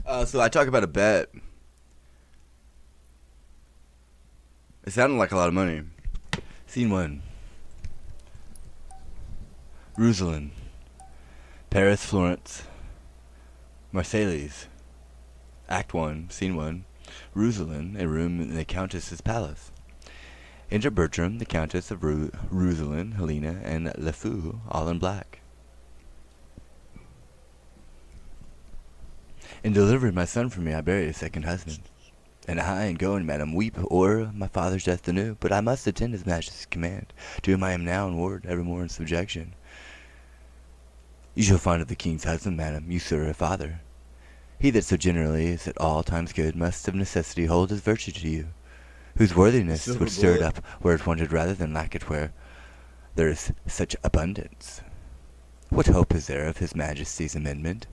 So I talk about a bet. It sounded like a lot of money. Scene 1. Rosalind. Paris, Florence. Marseilles. Act 1, Scene 1. Rosalind, a room in the Countess's palace. Enter Bertram, the Countess of Rosalind, Helena, and LeFou, all in black. In delivering my son from me, I bury a second husband. And I, in going, madam, weep o'er my father's death anew. But I must attend his majesty's command, to whom I am now in ward, evermore in subjection. You shall find of the king's husband, madam, you, sir, a father. He that so generally is at all times good must of necessity hold his virtue to you, whose worthiness would stir it up where it wanted rather than lack it where there is such abundance. What hope is there of his majesty's amendment?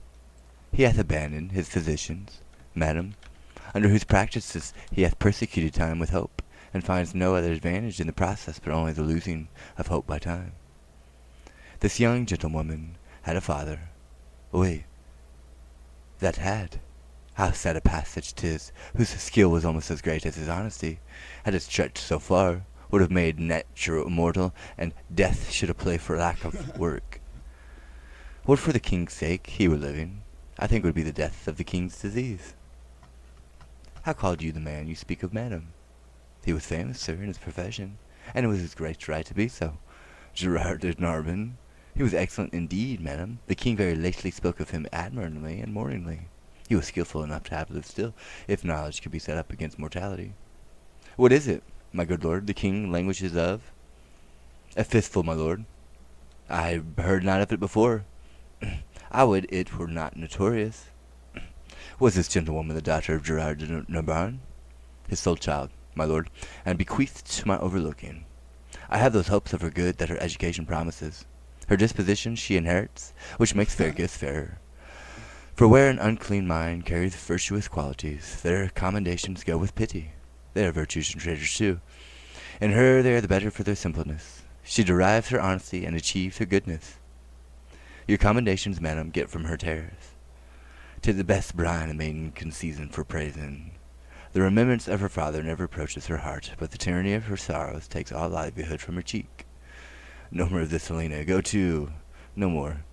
He hath abandoned his physicians, madam, under whose practices he hath persecuted time with hope, and finds no other advantage in the process but only the losing of hope by time. This young gentlewoman had a father, oui, that had. How sad a passage 'tis, whose skill was almost as great as his honesty, had it stretched so far, would have made nature immortal, and death should have play for lack of work. What for the king's sake he were living, I think would be the death of the king's disease. How called you the man you speak of, madam? He was famous, sir, in his profession, and it was his great right to be so. Gerard de Narbonne. He was excellent indeed, madam. The king very lately spoke of him admiringly and mourningly. He was skilful enough to have lived still, if knowledge could be set up against mortality. What is it, my good lord, the king languishes of? A fistful, my lord. I heard not of it before. I would it were not notorious. Was this gentlewoman the daughter of Gerard de Narbonne? His sole child, my lord, and bequeathed to my overlooking. I have those hopes of her good that her education promises. Her disposition she inherits, which makes fair gifts fairer. For where an unclean mind carries virtuous qualities, there commendations go with pity. They are virtues and treasures too. In her they are the better for their simpleness. She derives her honesty and achieves her goodness. Your commendations, madam, get from her terrors. 'Tis the best brine a maiden can season for praising. The remembrance of her father never approaches her heart, but the tyranny of her sorrows takes all livelihood from her cheek. No more of this, Helena. Go to. No more.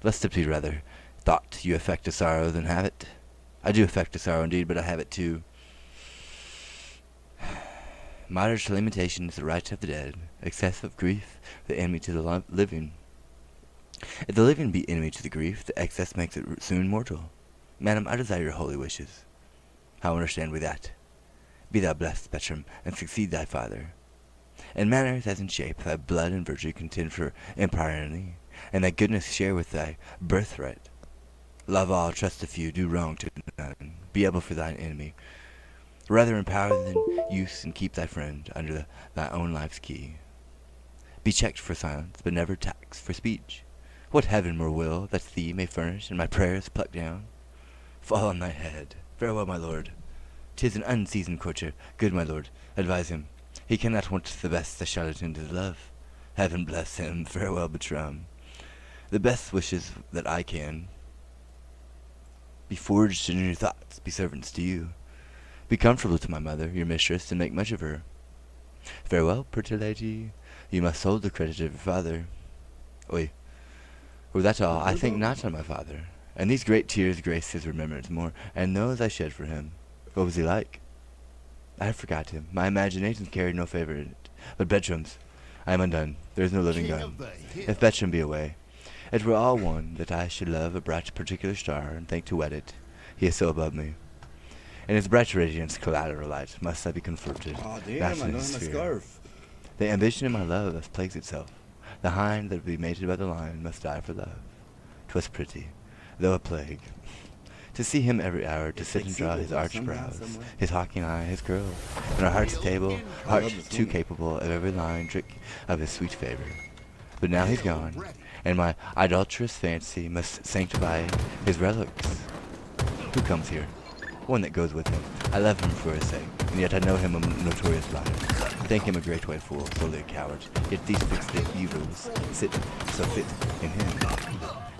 Lest it be rather thought you affect a sorrow than have it. I do affect a sorrow indeed, but I have it too. Moderate lamentation is the right of the dead. Excess of grief, the enemy to the living. If the living be enemy to the grief, the excess makes it soon mortal. Madam, I desire your holy wishes. How understand we that? Be thou blessed, Bertram, and succeed thy father. In manners as in shape, thy blood and virtue contend for empire in thee, and thy goodness share with thy birthright. Love all, trust a few, do wrong to none, be able for thine enemy. Rather empower than use, and keep thy friend under thy own life's key. Be checked for silence, but never taxed for speech. What heaven more will that thee may furnish, and my prayers pluck down? Fall on thy head. Farewell, my lord. 'Tis an unseasoned courtier. Good my lord, advise him. He cannot want the best the charlatan does love. Heaven bless him. Farewell, Bertram. The best wishes that I can be forged in your thoughts, be servants to you. Be comfortable to my mother, your mistress, and make much of her. Farewell, pretty lady. You must hold the credit of your father. Oi. Were that all? I think not on my father. And these great tears grace his remembrance more, and those I shed for him. What was he like? I have forgot him. My imagination carried no favour in it. But Bertram's, I am undone. There is no living gun. If Bertram be away, it were all one that I should love a bright particular star, and think to wed it. He is so above me. In his bright radiance, collateral light, must I be converted. Oh damn, That's I in don't his have my sphere. scarf. The ambition of my love thus plagues itself. The hind that be mated by the lion must die for love. 'Twas pretty, though a plague, to see him every hour, to sit and draw his arched brows, his hawking eye, his curl, and our heart's table, heart too capable of every line trick of his sweet favour. But now he's gone, and my idolatrous fancy must sanctify his relics. Who comes here? One that goes with him. I love him for his sake, and yet I know him a notorious liar. I think him a great way fool, solely a coward. Yet these fixed evils sit so fit in him.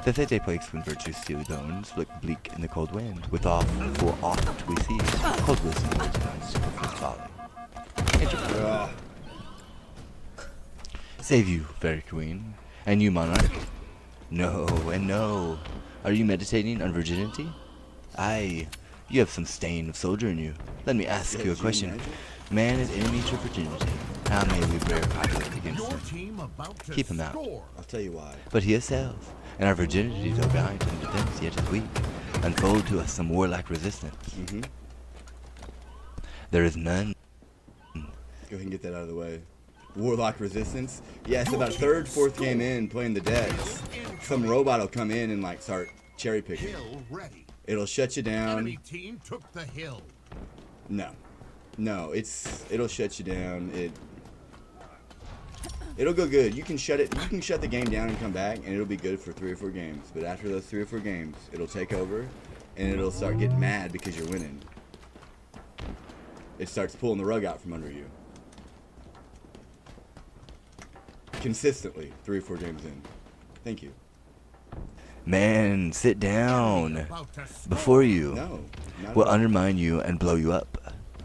The day breaks when virtue's steely bones look bleak in the cold wind. With all for oft we see cold wisdom words and superfluous folly. Save you, fair queen, and you, monarch. No and no. Are you meditating on virginity? Aye, you have some stain of soldier in you. Let me ask you a question. Man is enemy to virginity. How may we bear conflict against him? Keep him out. I'll tell you why. But he assails, and our virginity, though valiant in defense, yet is weak. Unfold to us some warlike resistance. There is none. Go ahead and get that out of the way. Warlock resistance? Yeah, it's about third, fourth game in playing the decks. Some robot will come in and like start cherry picking. It'll shut you down. Enemy team took the hill. No, it'll shut you down. It'll go good. You can shut the game down and come back, and it'll be good for 3 or 4 games. But after those 3 or 4 games, it'll take over, and it'll start getting mad because you're winning. It starts pulling the rug out from under you. Consistently, 3 or 4 games in. Thank you. Man, sit down. Before you No. will undermine you and blow you up.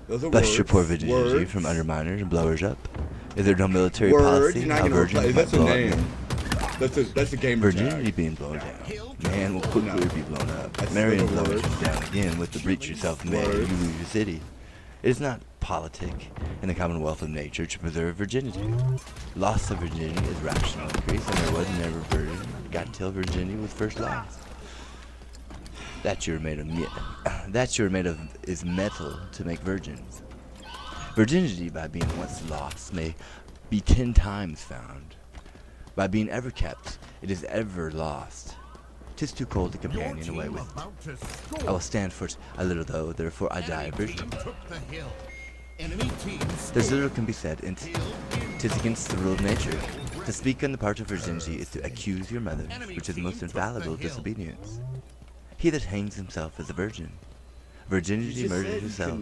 Those are Bust words. your poor virginity Words. from underminers and blowers up. Is there no military Words. policy? You're not How gonna virgins replace. might That's a blow up name. men? That's a game Virginity tag. being blown down. Man will quickly No. be blown up. That's Marion still a blows word. you down again with the breach yourself made. You Words. lose your city. It is not politic in the commonwealth of nature to preserve virginity. Loss of virginity is rational increase, and there was never virgin got till virginity was first lost. That you're made of is metal to make virgins. Virginity, by being once lost, may be 10 times found. By being ever kept, it is ever lost. 'Tis too cold a companion away with it. I will stand for it a little though, therefore I die a virgin. There's little can be said, and 'tis against the rule of nature. To speak on the part of virginity is to accuse your mother, which is most infallible disobedience. He that hangs himself is a virgin. Virginity murders herself,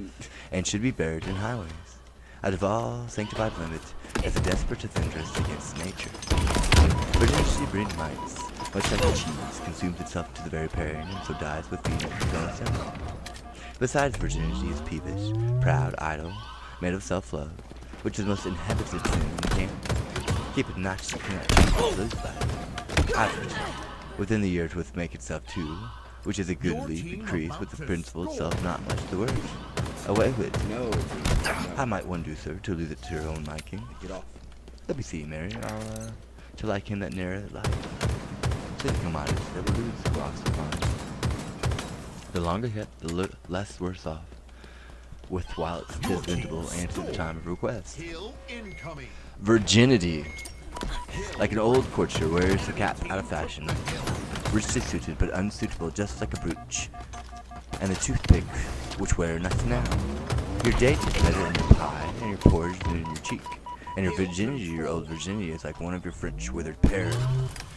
and should be buried in highways. Out of all sanctified limit, as a desperate offendress against nature. Virginity brings mites, much like a cheese, consumes itself to the very paring, and so dies with being its own. Besides, virginity is peevish, proud, idle, made of self-love, which is most inhabited sin in the camp. Keep it not, you cannot lose by it. Average, within the year 'twill make itself too, which is a goodly decrease with the principle itself not much the worse. Away with it. No. How might one do, sir, to lose it to her own liking? Get off. Let me see, Mary. I'll, to like him that ne'er like. Cynical minded, that will lose the gloss upon it. The longer kept, the less worse off. With while it's vendible and to the time of request. Virginity. Like an old courtier wears the cap out of fashion. Richly suited, but unsuitable, just like a brooch. And the toothpick, which wear nothing now. Your date is better in your pie, and your porridge than in your cheek. And your virginity, your old virginity, is like one of your French withered pears.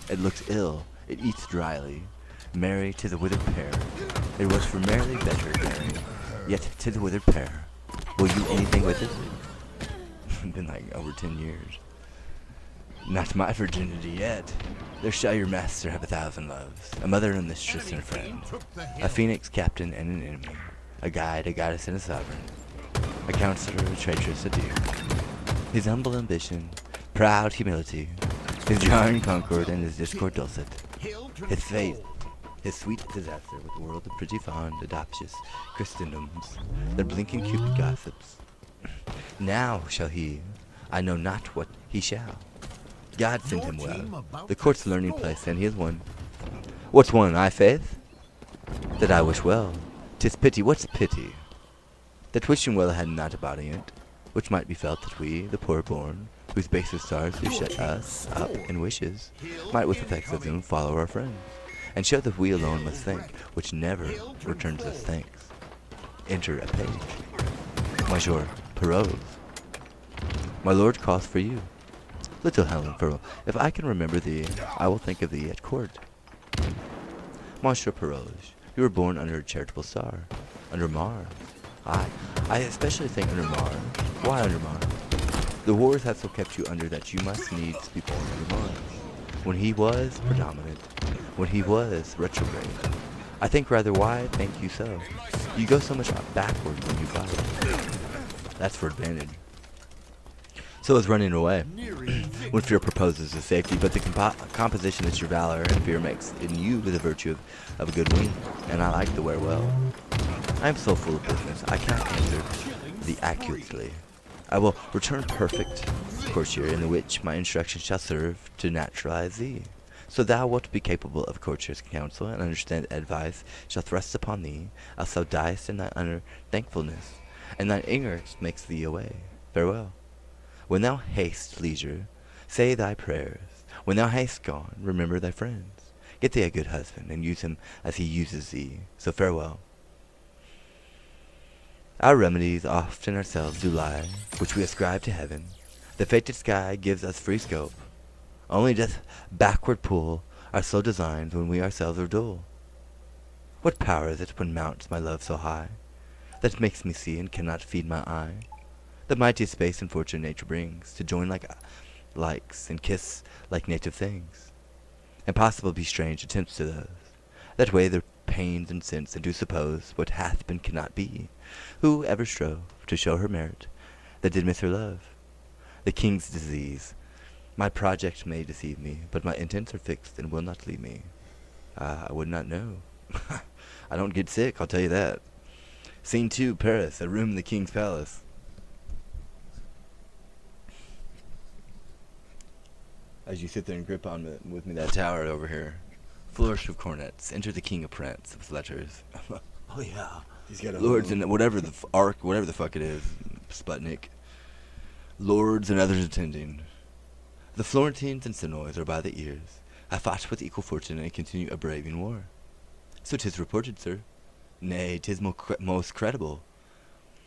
It looks ill, it eats dryly. Mary, 'tis a withered pear. It was for merely better, Mary, yet 'tis a withered pear. Will you anything with it? Been like over 10 years. Not my virginity yet. There shall your master have 1,000 loves, a mother and a mistress and a friend, a phoenix captain and an enemy, a guide, a goddess and a sovereign, a counselor, a traitress, a dear. His humble ambition, proud humility, his jarring concord and his discord dulcet, his faith, his sweet disaster with a world of pretty fond, adoptious Christendoms, their blinking Cupid gossips. Now shall he, I know not what he shall. God send him well. The court's learning place, and he is one. What's one, I faith? That I wish well. 'Tis pity, what's pity? That wishing well had not a body in't, which might be felt that we, the poor born, whose baser stars do shut us up in wishes, might with effects of them follow our friends, and show that we alone must think, which never returns us thanks. Enter a page. Monsieur Perrose. My lord calls for you. Little Helen Furrow, if I can remember thee, I will think of thee at court. Monsieur Perrose, you were born under a charitable star, under Mars. I especially think under Mars. Why under Mars? The wars have so kept you under that you must needs be born under Mars. When he was predominant, when he was retrograde. I think rather why thank you so. You go so much backward when you fight. That's for advantage. So is running away. When fear proposes the safety, but the composition is your valor, and fear makes in you the virtue of a good wing, and I like to wear well. I am so full of business, I cannot answer thee accurately. I will return perfect courtier, in the which my instructions shall serve to naturalize thee. So thou wilt be capable of courtier's counsel, and understand advice shall thrust upon thee, else thou diest in thy unthankfulness, and thine ignorance makes thee away. Farewell. When thou haste leisure, say thy prayers. When thou hast gone, remember thy friends. Get thee a good husband, and use him as he uses thee. So farewell. Our remedies oft in ourselves do lie, which we ascribe to heaven. The fated sky gives us free scope. Only doth backward pull our slow designs when we ourselves are dull. What power is it when mounts my love so high, that makes me see and cannot feed my eye? The mighty space and fortune nature brings, to join like likes and kiss like native things. Impossible be strange attempts to those, that weigh their pains and sense, and do suppose what hath been cannot be. Who ever strove to show her merit, that did miss her love? The king's disease. My project may deceive me, but my intents are fixed and will not leave me. I would not know. I don't get sick, I'll tell you that. Scene 2, Paris, a room in the king's palace. As you sit there and grip on with me that tower over here. Flourish of cornets. Enter the king of prance with letters. Oh yeah. He's got a Lords and whatever the whatever the fuck it is. Sputnik. Lords and others attending. The Florentines and Sinois are by the ears. I fought with equal fortune and continue a braving war. So 'tis reported, sir. Nay, 'tis most credible.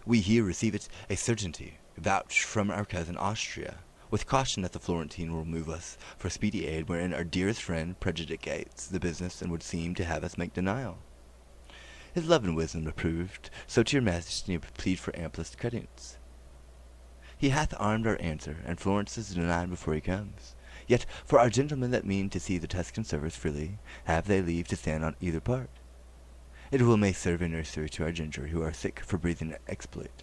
We here receive it a certainty, vouched from our cousin Austria, with caution that the Florentine will move us for speedy aid, wherein our dearest friend predicates the business and would seem to have us make denial. His love and wisdom approved, so to your majesty plead for amplest credence. He hath armed our answer, and Florence is denied before he comes. Yet for our gentlemen that mean to see the Tuscan service freely, have they leave to stand on either part. It will may serve a nursery to our gentry who are sick for breathing exploit.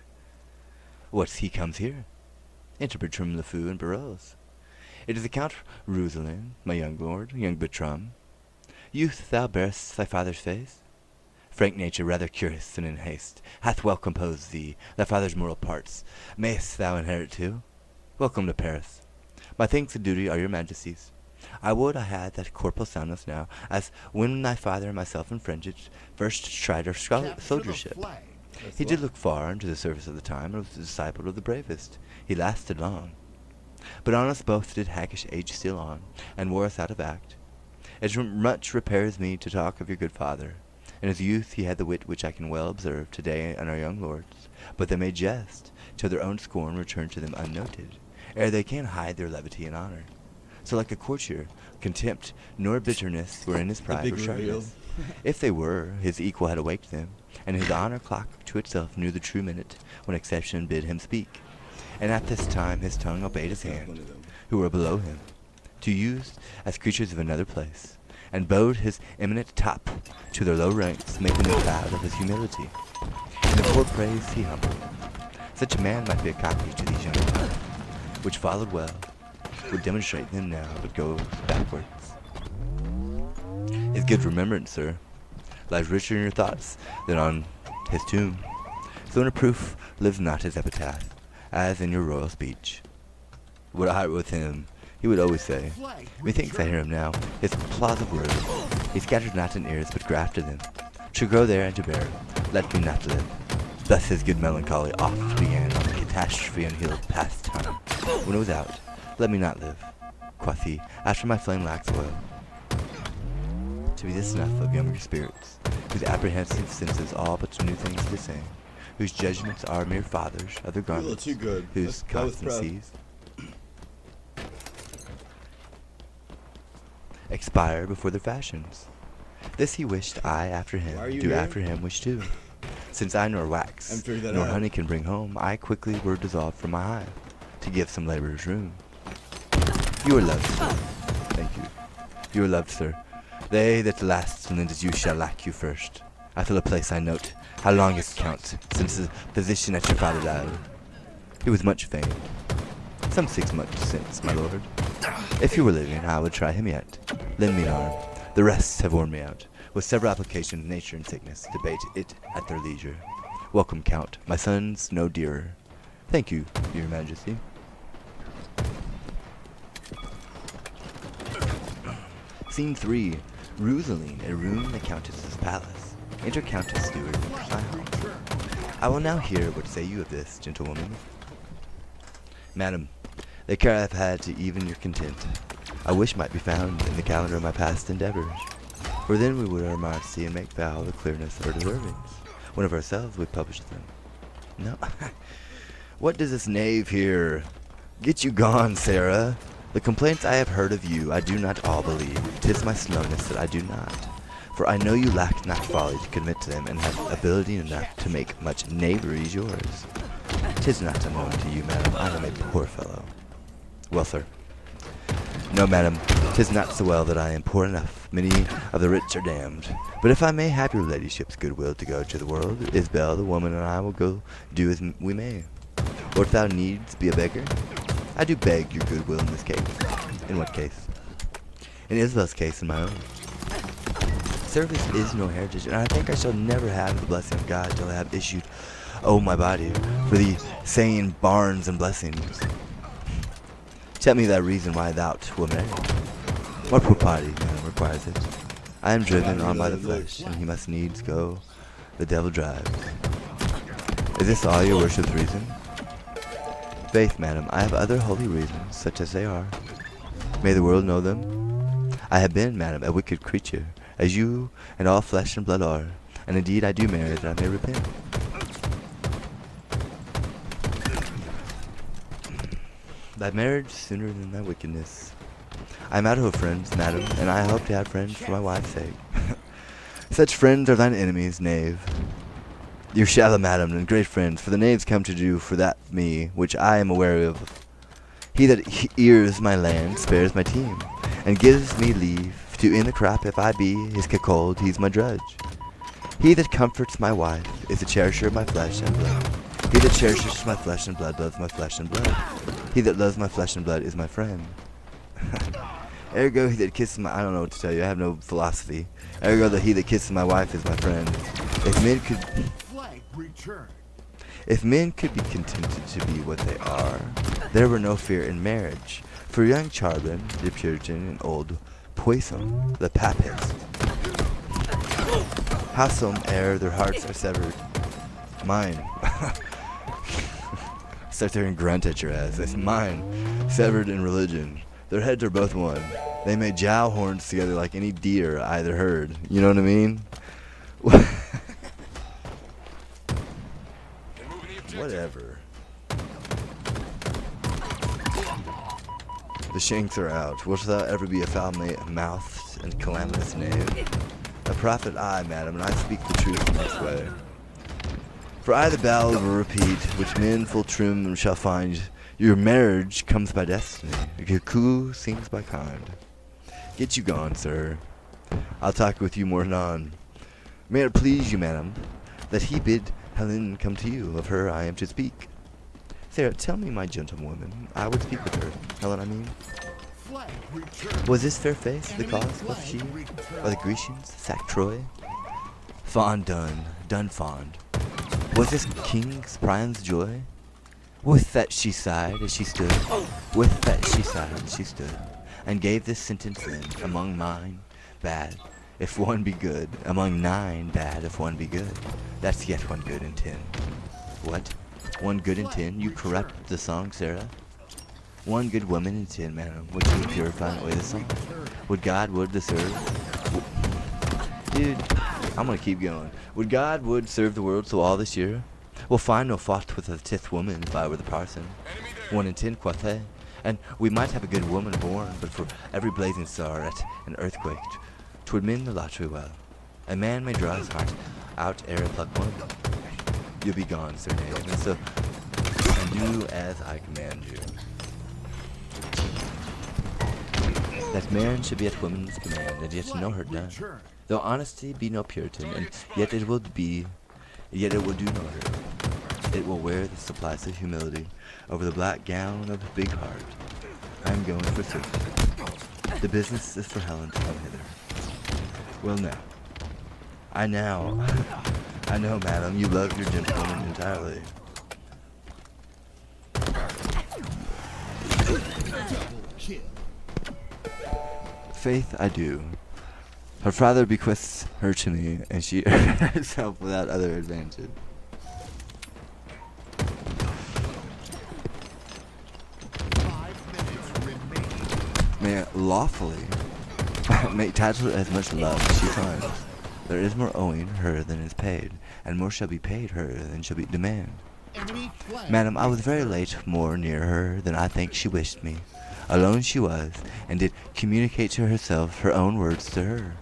What's he comes here? Enter Bertram LeFou and Barrows. It is the Count Rousselin, my young lord, young Bertram. Youth, thou bearest thy father's face. Frank nature, rather curious than in haste, hath well composed thee. Thy father's moral parts mayst thou inherit too. Welcome to Paris. My thanks and duty are your majesty's. I would I had that corporal soundness now, as when thy father and myself in Friendship first tried our soldiership. He did look far into the service of the time, and was the disciple of the bravest. He lasted long. But on us both did haggish age steal on, and wore us out of act. It much repairs me to talk of your good father. In his youth he had the wit which I can well observe today in our young lords, but they may jest, till their own scorn return to them unnoted, ere they can hide their levity and honor. So like a courtier, contempt nor bitterness were in his pride or sharpness. If they were, his equal had awaked them, and his honor clock to itself knew the true minute when exception bid him speak. And at this time his tongue obeyed his hand, who were below him, to use as creatures of another place, and bowed his eminent top to their low ranks, making them proud of his humility. In the poor praise he humbled. Such a man might be a copy to these young men, which followed well, would demonstrate them now, but goes backwards. His good remembrance, sir, lies richer in your thoughts than on his tomb. So in a proof lives not his epitaph, as in your royal speech. Would I were with him, he would always say, methinks I hear him now, his applause of words, he scattered not in ears, but grafted them, to grow there and to bear, let me not live. Thus his good melancholy oft began on the catastrophe unhealed past time. When it was out, let me not live, quoth he, after my flame lacks oil. To be the snuff of younger spirits, whose apprehensive senses all but new things to say, whose judgments are mere fathers of their garments, whose constancies expire before their fashions. This he wished I after him, do here? After him wish too. Since I nor wax, nor honey can bring home, I quickly were dissolved from my hive, to give some laborers room. You are loved, sir. Thank you. You are loved, sir. They that last and as you shall lack you first. I fill a place I note. How long is count since the physician at your father died? He was much famed. Some 6 months since, my lord. If he were living, I would try him yet. Lend me an arm. The rest have worn me out. With several applications of nature and sickness, debate it at their leisure. Welcome, Count. My son's no dearer. Thank you, your majesty. Scene 3. Rosaline, a room in the Countess's palace. Enter Countess Steward and Clown. I will now hear what say you of this, gentlewoman. Madam, the care I have had to even your content, I wish might be found in the calendar of my past endeavors. For then we would our modesty and make vow the clearness of our deservings. One of ourselves would publish them. No. What does this knave here? Get you gone, Sarah. The complaints I have heard of you I do not all believe. 'Tis my slowness that I do not. For I know you lack not folly to commit to them, and have ability enough to make much knaveries yours. 'Tis not unknown to you, madam, I am a poor fellow. Well, sir. No, madam, 'tis not so well that I am poor enough. Many of the rich are damned. But if I may have your ladyship's goodwill to go to the world, Isabel, the woman, and I will go do as we may. Wilt thou needs be a beggar? I do beg your goodwill in this case. In what case? In Isabel's case, in my own. Service is no heritage, and I think I shall never have the blessing of God till I have issued, my body, for the saying barns and blessings. Tell me that reason why thou wilt marry. What poor party, man, requires it? I am driven on by the flesh, and he must needs go. The devil drives. Is this all your worship's reason? Faith, madam, I have other holy reasons, such as they are. May the world know them. I have been, madam, a wicked creature, as you and all flesh and blood are, and indeed I do marry that I may repent. Thy marriage sooner than thy wickedness. I am out of friends, madam, and I hope to have friends for my wife's sake. Such friends are thine enemies, knave. You shall, madam, and great friends, for the knaves come to do for that me, which I am aware of. He that ears my land spares my team, and gives me leave to in the crop if I be his cuckold, he's my drudge. He that comforts my wife is the cherisher of my flesh and blood. He that cherishes my flesh and blood loves my flesh and blood. He that loves my flesh and blood is my friend. Ergo, he that kisses my... I don't know what to tell you. I have no philosophy. Ergo, he that kisses my wife is my friend. If men could be contented to be what they are, there were no fear in marriage. For young Charbon, the Puritan, and old Poisson, the Papist, howsoe'er their hearts are severed, mine. Start there and grunt at your ass. It's mine. Severed in religion. Their heads are both one. They may jowl horns together like any deer I either heard. You know what I mean? Whatever. The shanks are out. Wilt thou ever be a foul-mouthed and calamitous knave? A prophet I, madam, and I speak the truth in this way. For I the ballad will repeat, which men full trim shall find. Your marriage comes by destiny, a cuckoo sings by kind. Get you gone, sir. I'll talk with you more anon. May it please you, madam, that he bid Helen come to you. Of her I am to speak. Sarah, tell me, my gentlewoman, I would speak with her. Helen, I mean. Was this fair face the cause, quoth she, or the Grecians sacked Troy? Fond done, done fond. Was this King's Priam's joy? With that she sighed as she stood, with that she sighed as she stood, and gave this sentence then, among mine, bad, if one be good, among 9, bad, if one be good. That's yet 1 good in 10. What? 1 good in 10? You corrupt the song, Sarah? 1 good woman in 10, madam, would you purify away the song? Would God would the serve? Dude, I'm gonna keep going. Would God would serve the world so all this year? We'll find no fault with the 10th woman if I were the parson. 1 in 10, quoth they. And we might have a good woman born, but for every blazing star at an earthquake, 'twould mend the lottery well. A man may draw his heart out ere pluck one. You'll be gone, sir knave, and so do as I command you. that man should be at woman's command, and yet know her none. Though honesty be no Puritan, and yet it will do no hurt. It will wear the supplies of humility over the black gown of a big heart. I am going for certain. The business is for Helen to come hither. Well now, I know, madam, you love your gentlewoman entirely. Faith, I do. Her father bequests her to me, and she herself without other advantage. May lawfully make title as much love as she finds. There is more owing her than is paid, and more shall be paid her than shall be demand. Madam, I was very late, more near her than I think she wished me. Alone she was, and did communicate to herself her own words to her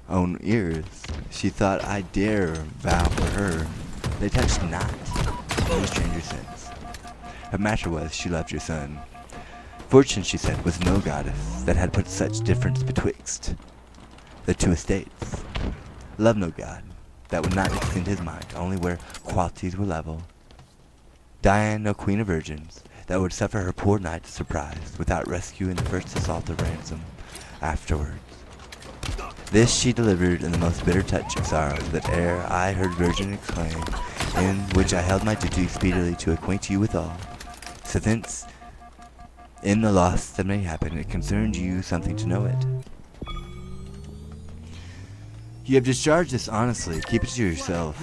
own ears. She thought I dare vow for her. They touched not any stranger sense. Her matter was, she loved your son. Fortune, she said, was no goddess that had put such difference betwixt the two estates. Love no god that would not extend his mind, only where qualities were level. Diane, no queen of virgins, that would suffer her poor knight surprised, without rescue in the first assault of ransom afterwards. This she delivered in the most bitter touch of sorrow, that ere I heard virgin exclaim, in which I held my duty speedily to acquaint you withal. So thence, in the loss that may happen, it concerned you something to know it. You have discharged this honestly, keep it to yourself.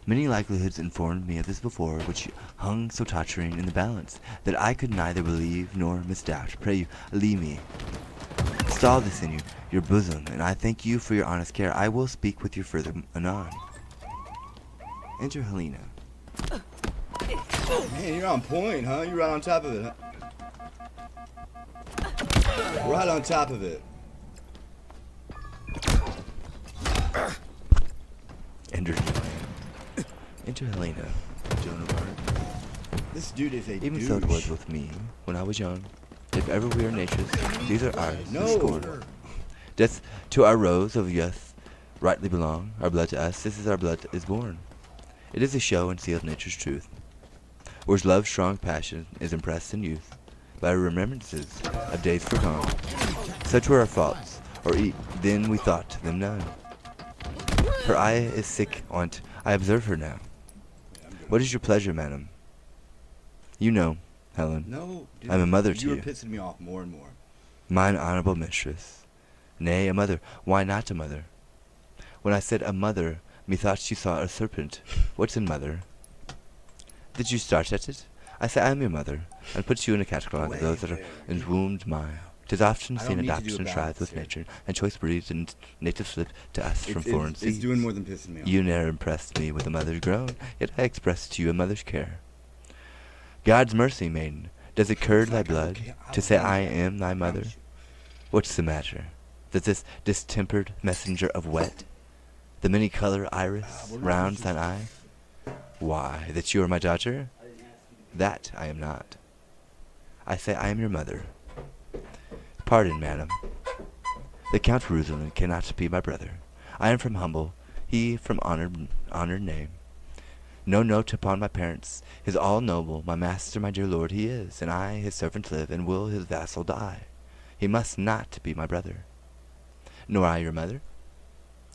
Many likelihoods informed me of this before, which hung so tottering in the balance, that I could neither believe nor misdoubt. Pray you, leave me. Install this in your bosom, and I thank you for your honest care. I will speak with you further anon. Enter Helena. Man, you're on point, huh? You're right on top of it, huh? Right on top of it. Enter Helena, Joan of Arc. This dude is a Even douche. so it was with me when I was young. If ever we are nature's, these are ours. No. Scorn. Death to our rose of youth rightly belong. Our blood to us, this is our blood is born. It is a show and seal of nature's truth. Whereas love's strong passion is impressed in youth by remembrances of days forgone. Such were our faults, or then we thought them none. Her eye is sick on't, I observe her now. What is your pleasure, madam? You know, Helen, No, dude, I'm a mother to you. you. You're pissing me off more and more. Mine honorable mistress. Nay, a mother. Why not a mother? When I said a mother, methought you saw a serpent. What's in mother? Did you start at it? I say I am your mother, and put you in a category of those that are enwombed mine. 'Tis often I don't seen need to do adoption a tries balance with here. nature, and choice breeds and native slip to us from foreign It's seas. doing more than pissing me off. You ne'er impressed me with a mother's groan, yet I expressed to you a mother's care. God's mercy, maiden, does it curd thy blood to say I am thy mother? What's the matter? Does this distempered messenger of wet, the many-color iris, rounds thine eye? Why, that you are my daughter? That I am not. I say I am your mother. Pardon, madam. The Count Rosalind cannot be my brother. I am from humble, he from honored name. No note upon my parents, his all noble, my master, my dear lord, he is, and I, his servant, live, and will his vassal die. He must not be my brother. Nor I your mother.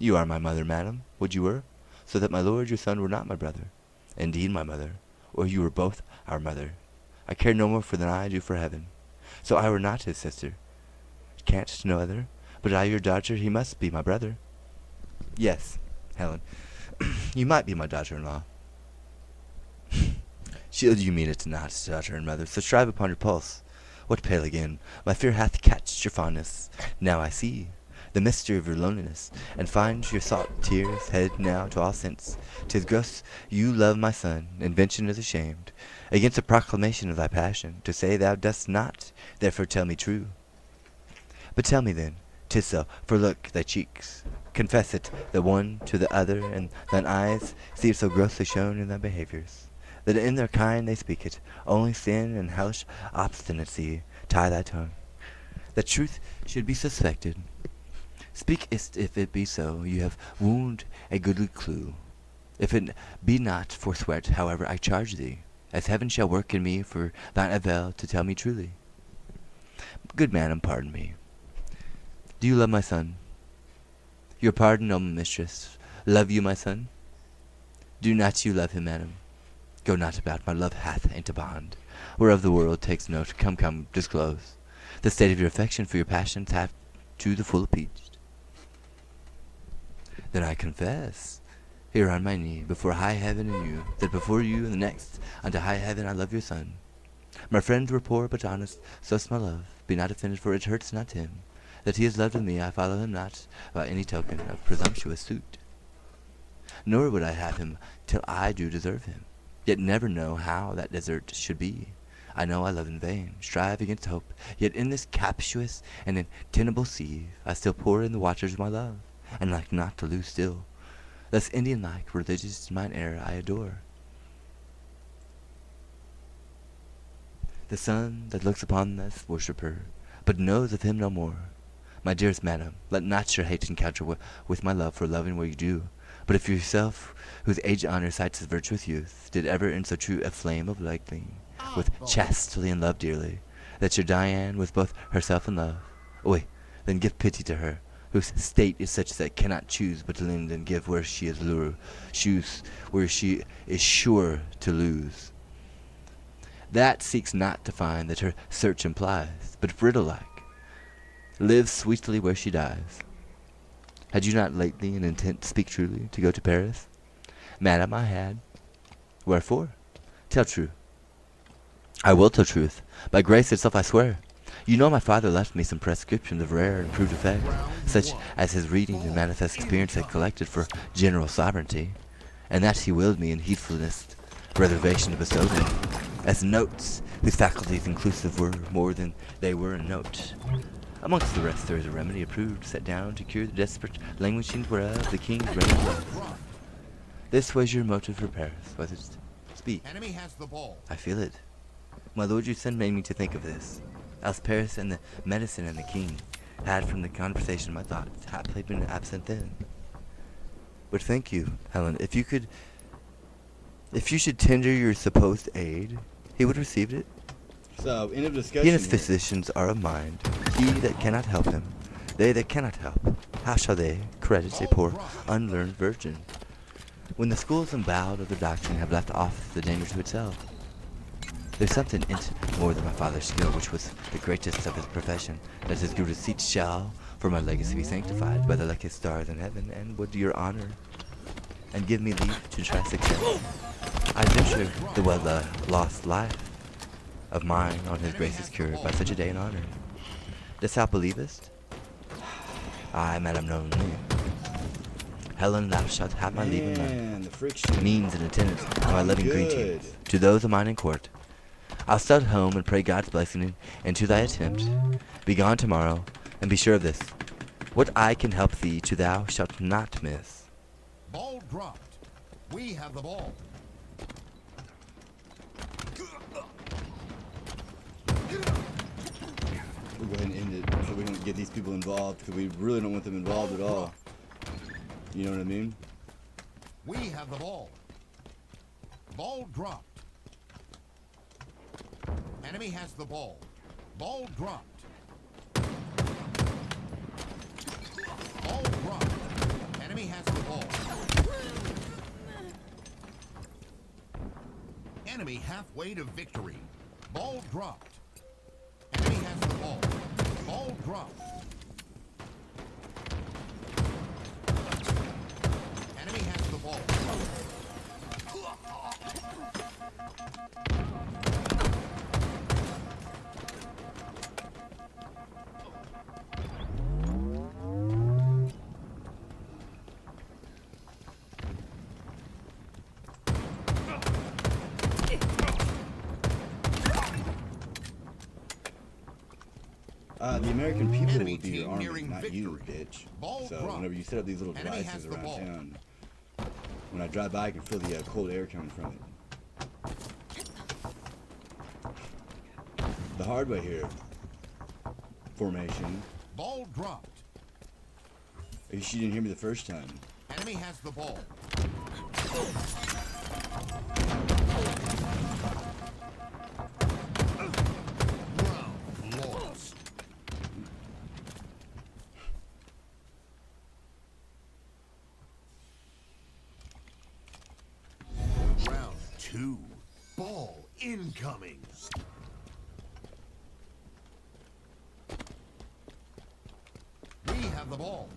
You are my mother, madam, would you were, so that my lord your son were not my brother, indeed my mother, or you were both our mother. I care no more for than I do for heaven. So I were not his sister. Can't no other, but I your daughter, he must be my brother. Yes, Helen, you might be my daughter-in-law. Shield you mean it not, daughter and mother, so strive upon your pulse. What pale again? My fear hath catched your fondness. Now I see the mystery of your loneliness, and find your sought tears head now to all sense. 'Tis gross you love my son, invention is ashamed, against a proclamation of thy passion, to say thou dost not, therefore tell me true. But tell me then, 'tis so, for look, thy cheeks confess it, the one to the other, and thine eyes see it so grossly shown in thy behaviours, that in their kind they speak it. Only sin and hellish obstinacy tie thy tongue. that truth should be suspected. Speak is't if it be so, you have wound a goodly clue. If it be not, forswear, however, I charge thee, as heaven shall work in me for thine avail to tell me truly. Good madam, pardon me. Do you love my son? Your pardon, noble mistress. Love you my son? Do not you love him, madam? Go not about, my love hath ain't a bond, whereof the world takes note. Come, come, disclose the state of your affection, for your passions have to the full appeased. Then I confess, here on my knee, before high heaven and you, that before you and the next unto high heaven I love your son. My friends were poor but honest, so's my love. Be not offended, for it hurts not him. That he is loved of me, I follow him not by any token of presumptuous suit. Nor would I have him till I do deserve him, yet never know how that desert should be. I know I love in vain, strive against hope, yet in this captious and untenable sea I still pour in the waters of my love, and like not to lose still. Thus Indian-like, religious mine air I adore. The sun that looks upon this worshipper, but knows of him no more. My dearest madam, let not your hate encounter with my love for loving where you do. But if yourself, whose aged honor cites as virtuous youth, did ever in so true a flame of lightning, with chastely and love dearly, that your Diane was both herself and love, oi, then give pity to her, whose state is such that cannot choose but to lend and give where she is choose where she is sure to lose. That seeks not to find that her search implies, but brittle-like, lives sweetly where she dies. Had you not lately an intent to speak truly, to go to Paris? Madam, I had. Wherefore? Tell true. I will tell truth. By grace itself I swear. You know my father left me some prescriptions of rare and proved effect, such as his reading and manifest experience had collected for general sovereignty, and that he willed me in heedfulness reservation to bestow them, as notes whose faculties inclusive were more than they were in note. Amongst the rest there is a remedy approved, set down to cure the desperate languishing whereof the king's reign was. This was your motive for Paris, was it? Speak. Enemy has the ball. I feel it. My lord your son made me to think of this. Else Paris and the medicine and the king had from the conversation my thoughts happily been absent then. But thank you, Helen, if you should tender your supposed aid, he would receive it. So, end of discussion. He and his here. physicians are of mind. He that cannot help him, they that cannot help, how shall they credit a poor unlearned virgin, when the schools embowed of the doctrine have left off the danger to itself? There's something in it more than my father's skill, which was the greatest of his profession, that his good receipts shall, for my legacy, be sanctified by the luckiest stars in heaven, and would your honor, and give me leave to try success, I venture the well-lost life of mine on his grace's cure by such a day in honor. Dost thou believest? Aye, madam, know me. Helen, thou shalt have my leave and Man, the friction. means and attendance on my loving Good. greetings to those of mine in court. I'll start home and pray God's blessing into thy attempt. Be gone tomorrow, and be sure of this: what I can help thee to thou shalt not miss. Ball dropped. We have the ball. We'll go ahead and end it so we don't get these people involved, because we really don't want them involved at all. You know what I mean? We have the ball. Ball dropped. Enemy has the ball. Ball dropped. Ball dropped. Enemy has the ball. Enemy halfway to victory. Ball dropped. Enemy has the ball. Ball dropped. Enemy has the ball. The American people Enemy will be your team army, nearing not you, victory. bitch. Ball So dropped. whenever you set up these little Enemy has devices the around ball. town, when I drive by, I can feel the cold air coming from it. The hard way here formation. Ball dropped. She didn't hear me the first time. Enemy has the ball. Round lost. Round 2. Ball incoming. We have the ball.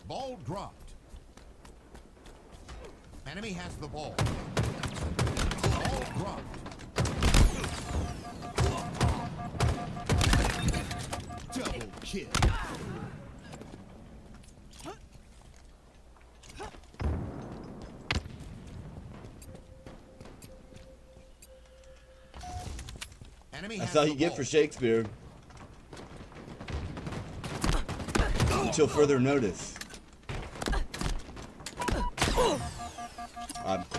Ball dropped. Enemy has the ball. Ball dropped. Double kill. Enemy That's has all the you get ball. for Shakespeare. Until further notice.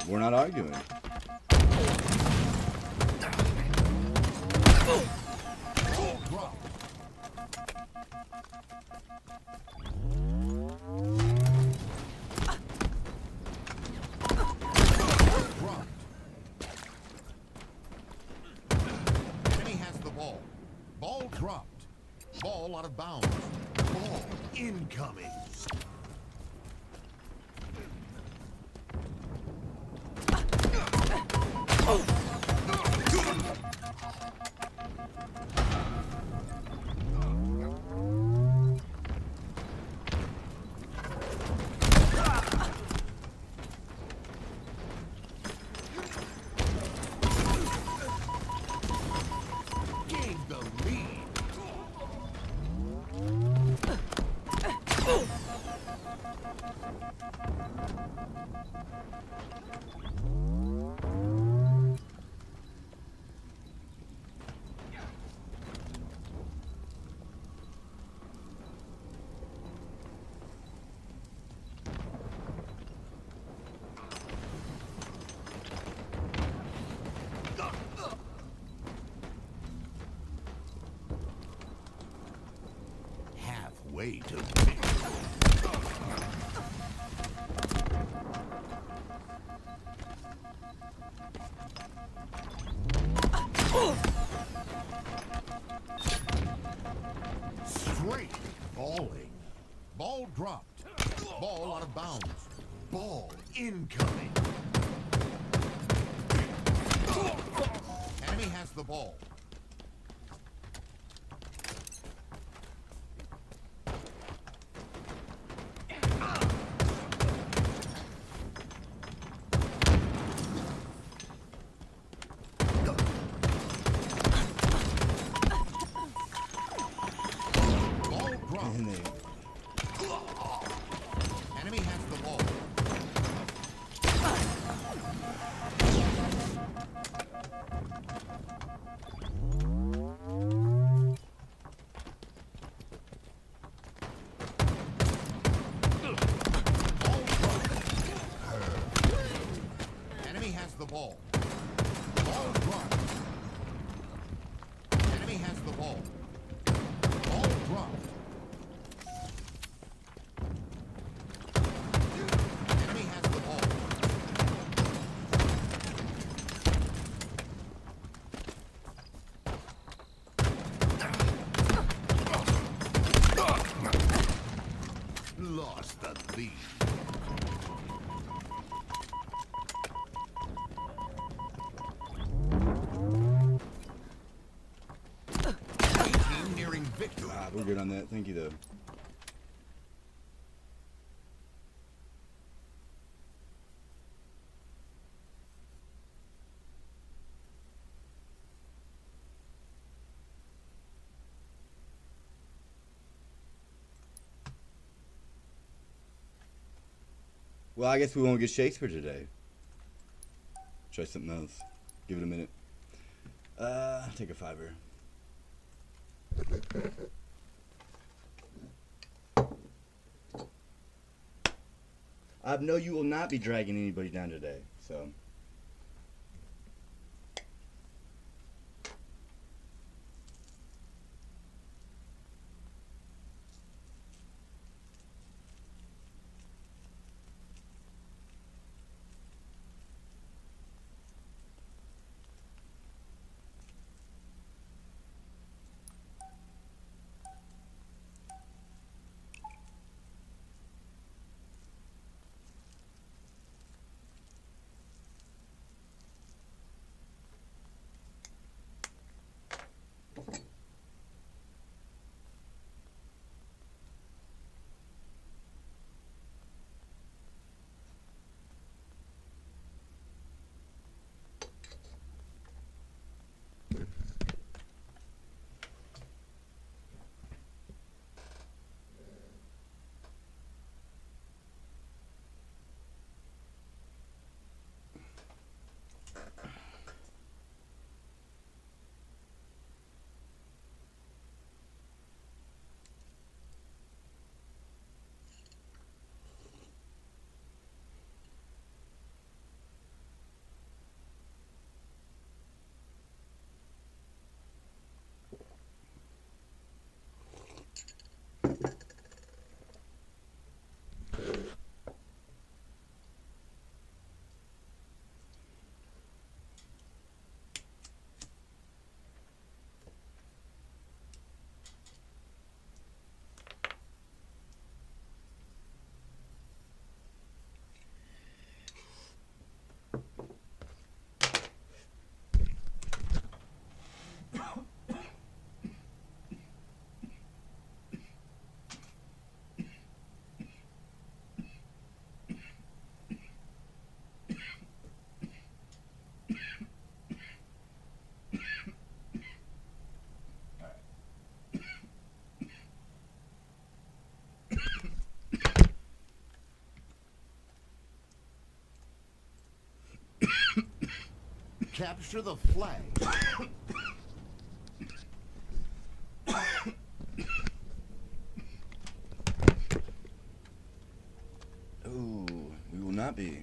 We're not arguing. Ball dropped. Dropped. Enemy has the ball. Ball dropped. Ball out of bounds. Ball incoming. Gained the lead. Halfway to victory. Straight falling. Ball dropped. Ball out of bounds. Ball incoming. Enemy has the ball. Ball dropped. And they, Enemy has the ball. Ball dropped. Enemy has the ball. Ball dropped. Enemy has the ball. Ball dropped. Enemy has the ball. Lost the lead. Team nearing victory. we're good on that. Thank you, though. Well, I guess we won't get Shakespeare today. Try something else. Give it a minute. Take a fiver. I know you will not be dragging anybody down today, so. Capture the flag. Ooh, we will not be.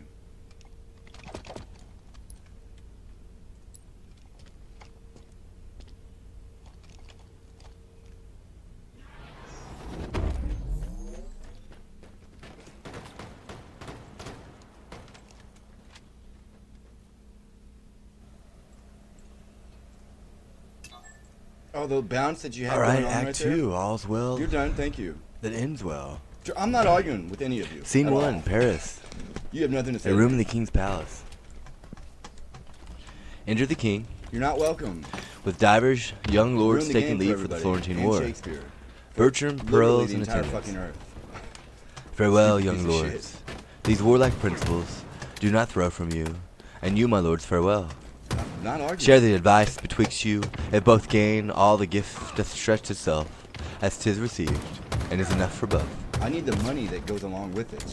Oh, the bounce that you had Alright, going on Act right 2, all's well there? You're done, thank you. that ends well. I'm not arguing with any of you. Scene at 1, all. Paris. You have nothing to say. A to room me. in the king's palace. Enter the king, You're not welcome. with divers young lords Ruin the taking game leave for the everybody, Florentine and War. Shakespeare. Bertram, Literally pearls, the and entire attendants. fucking earth. Farewell, Stupid young piece of lords. These warlike principles do not throw from you, and you, my lords, farewell. Not arguing. Share the advice betwixt you, if both gain all the gift doth stretch itself, as 'tis received, and is enough for both. I need the money that goes along with it.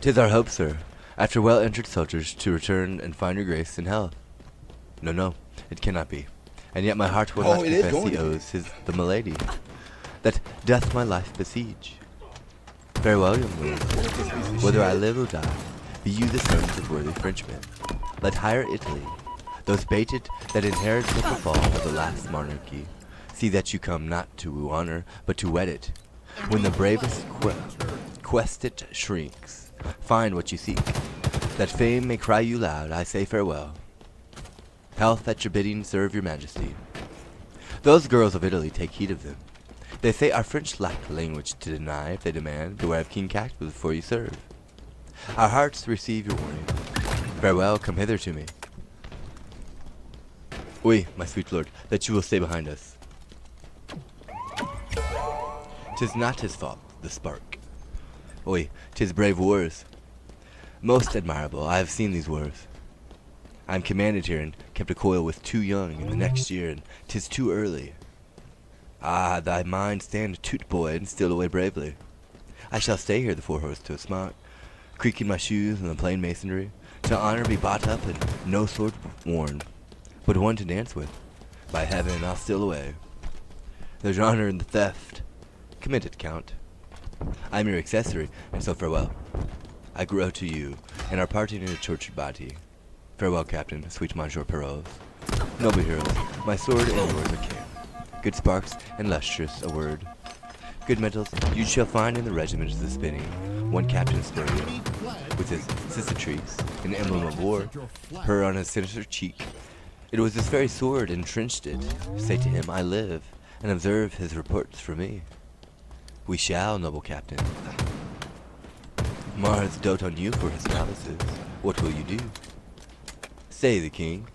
'Tis our hope, sir, after well-entered soldiers, to return and find your grace in health. No, no, it cannot be. And yet my heart will Oh, not it is confess going he to be. owes his the malady that doth my life besiege. Farewell, young lord. Whether I live or die, be you the sons of worthy Frenchmen. Let higher Italy, those baited that inherit the fall of the last monarchy, see that you come not to woo honor, but to wed it. When the bravest quest it shrinks, find what you seek, that fame may cry you loud, I say farewell. Health at your bidding serve your majesty. Those girls of Italy take heed of them. They say our French lack language to deny if they demand, beware of King Cactus before you serve. Our hearts receive your warning. Farewell, come hither to me. Oui, my sweet lord, that you will stay behind us. 'Tis not his fault, the spark. Oui, 'tis brave wars. Most admirable, I have seen these wars. I am commanded here and kept a coil with too young in the next year, and 'tis too early. Ah, thy mind stand toot boy and steal away bravely. I shall stay here the 4 horse to a smock, creaking my shoes in the plain masonry, till honor be bought up and no sword worn, but one to dance with. By heaven, I'll steal away. There's honor in the theft. Commit it, Count. I am your accessory, and so farewell. I grow to you, and our parting in a tortured body. Farewell, Captain, sweet Monsieur Perros. Noble heroes, my sword and yours are kin. Good sparks and lustrous, a word. Good metals you shall find in the regiment of the spinning. One captain spurrier, with his cicatrice, an emblem of war, her on his sinister cheek. It was this very sword entrenched it. Say to him, I live, and observe his reports for me. We shall, noble captain. Mars dote on you for his palaces. What will you do? Say the king.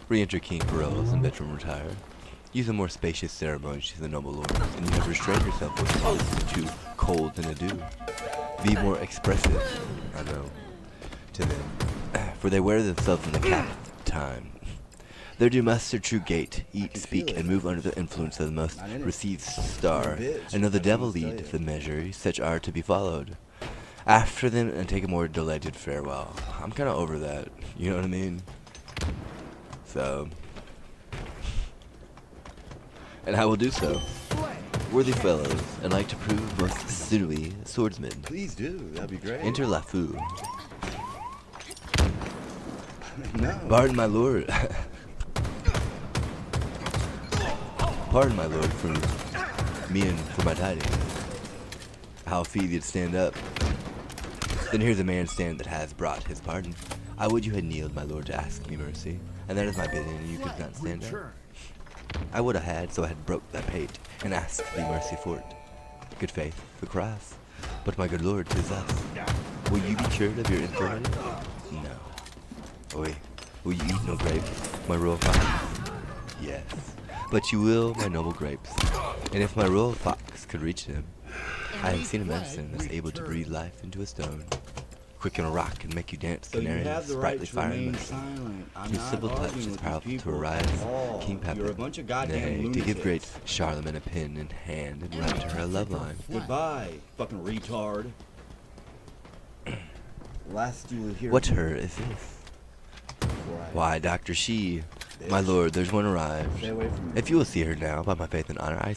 Re-enter King Perros and Bertram retire. Use a more spacious ceremony to the noble lords, and you have restrained yourself with policy too cold and ado. Be more expressive, I know, to them, for they wear themselves in the cap of time. Their do must their true gait, eat, speak, and move under the influence of the most received star, and of the devil lead the measure, such are to be followed. After them, and take a more delighted farewell. I'm kind of over that, you know what I mean? So... and I will do so. Worthy fellows, and like to prove most sinewy swordsmen. Please do. That'd be great. Enter LaFou. No. Pardon my lord. Pardon my lord for me and for my tidings. How fee thee to stand up. Then here's a man stand that has brought his pardon. I would you had kneeled, my lord, to ask me mercy, and that is my bidding, and you could not stand up. I would have had, so I had broke that pate, and asked thee mercy for it. Good faith, the cross. But my good lord, 'tis thus. Will you be cured of your infirmity? No. Oi, will you eat no grape, my royal fox? Yes. But you will, my noble grapes. And if my royal fox could reach them, I have seen a medicine that's able to breathe life into a stone, quicken a rock and make you dance So you canary, have the right sprightly to fire and remain medicine. silent. I'm Whose not simple touch arguing is with powerful these to people arise at all. King Pepper. You're a bunch of goddamn Nay, to lunatics. give great Charlemagne a pen in hand and write to her a love line. Goodbye, fucking retard. Last you will hear. What her is this? before I- Why, Dr. She, My lord, there's one arrived. Stay away from me. If you will see her now, by my faith and honor, I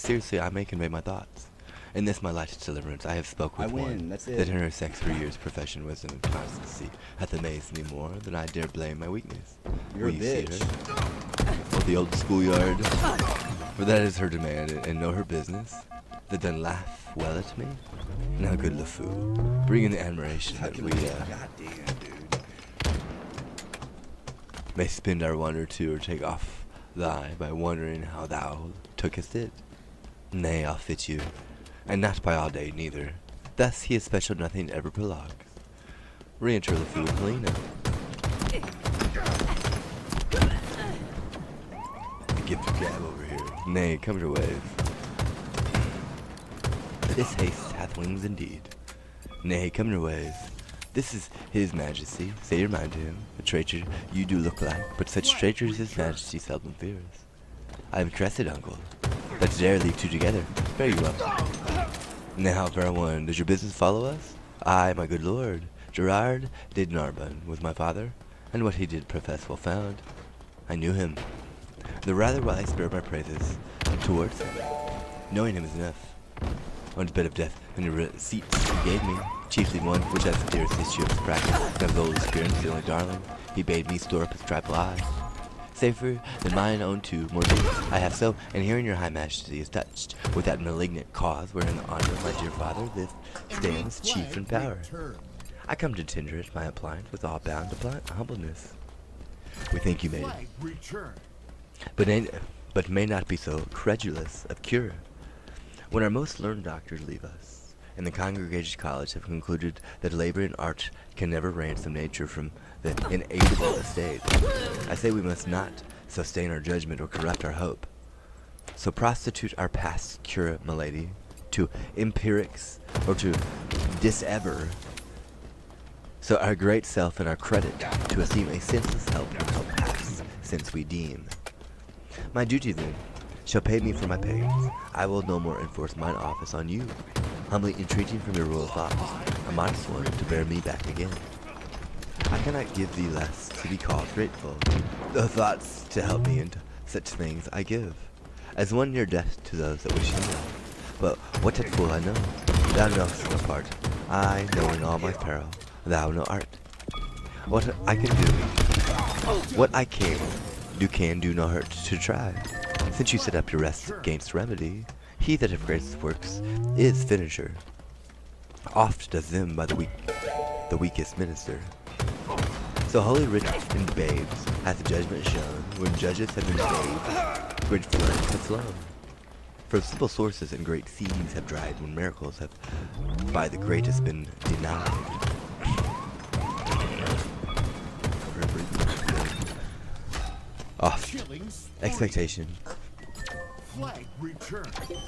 may convey my thoughts. In this my lightest deliverance, I have spoke with I win, one that's it. that in her sex for years, profession, wisdom, and constancy hath amazed me more than I dare blame my weakness. You're Will a you see bitch. her? Or the old schoolyard? For that is her demand, and know her business. That then laugh well at me. Now good LeFou, bring in the admiration that we Goddamn, dude. may spend our wonder too, or take off thy by wondering how thou tookest it. Nay, I'll fit you, and not by all day neither. Thus he is special, nothing ever prologues. Re-enter LeFou and Helena. Give the gab over here. Nay, come to wave. This haste hath wings indeed. Nay, come your ways. This is his majesty. Say your mind to him. A traitor you do look like, but such traitors his majesty seldom fears. I am crested, uncle. Let's dare leave two together. Very well. Now, fair one, does your business follow us? I, my good lord, Gerard de Narbonne, was my father, and what he did profess well found. I knew him. The rather will I spare my praises towards him. Knowing him is enough. On his bed of death, and the receipts he gave me, chiefly one which has the dearest issue of his practice, and of his old experience, the only darling, he bade me store up his trifle eye. Safer than mine own too, more deep I have so, and herein your high majesty is touched with that malignant cause wherein the honor of my dear father stands chief in power. I come to tender it my appliance with all bound humbleness. We think you may, but may not be so credulous of cure. When our most learned doctors leave us, and the congregated college have concluded that labor and art can never ransom nature from the inaidable estate, I say we must not sustain our judgment or corrupt our hope. So prostitute our past cure, milady, to empirics or to disever, so our great self and our credit to esteem a senseless help will help pass, since we deem. My duty then shall pay me for my pains. I will no more enforce mine office on you, humbly entreating from your royal thoughts, a modest one, to bear me back again. I cannot give thee less to be called grateful. The thoughts to help me into such things I give, as one near death to those that wish him well. But what that fool I know, thou knowest no part, I knowing all my peril, thou no art. What I can do, what I can do no hurt to try. Since you set up your rest against remedy, he that of greatest works is finisher. Oft does them by the weakest minister. So holy writ in babes hath judgment shown, when judges have been saved, great floods have flown. For simple sources and great seas have dried, when miracles have by the greatest been denied. Oft expectation.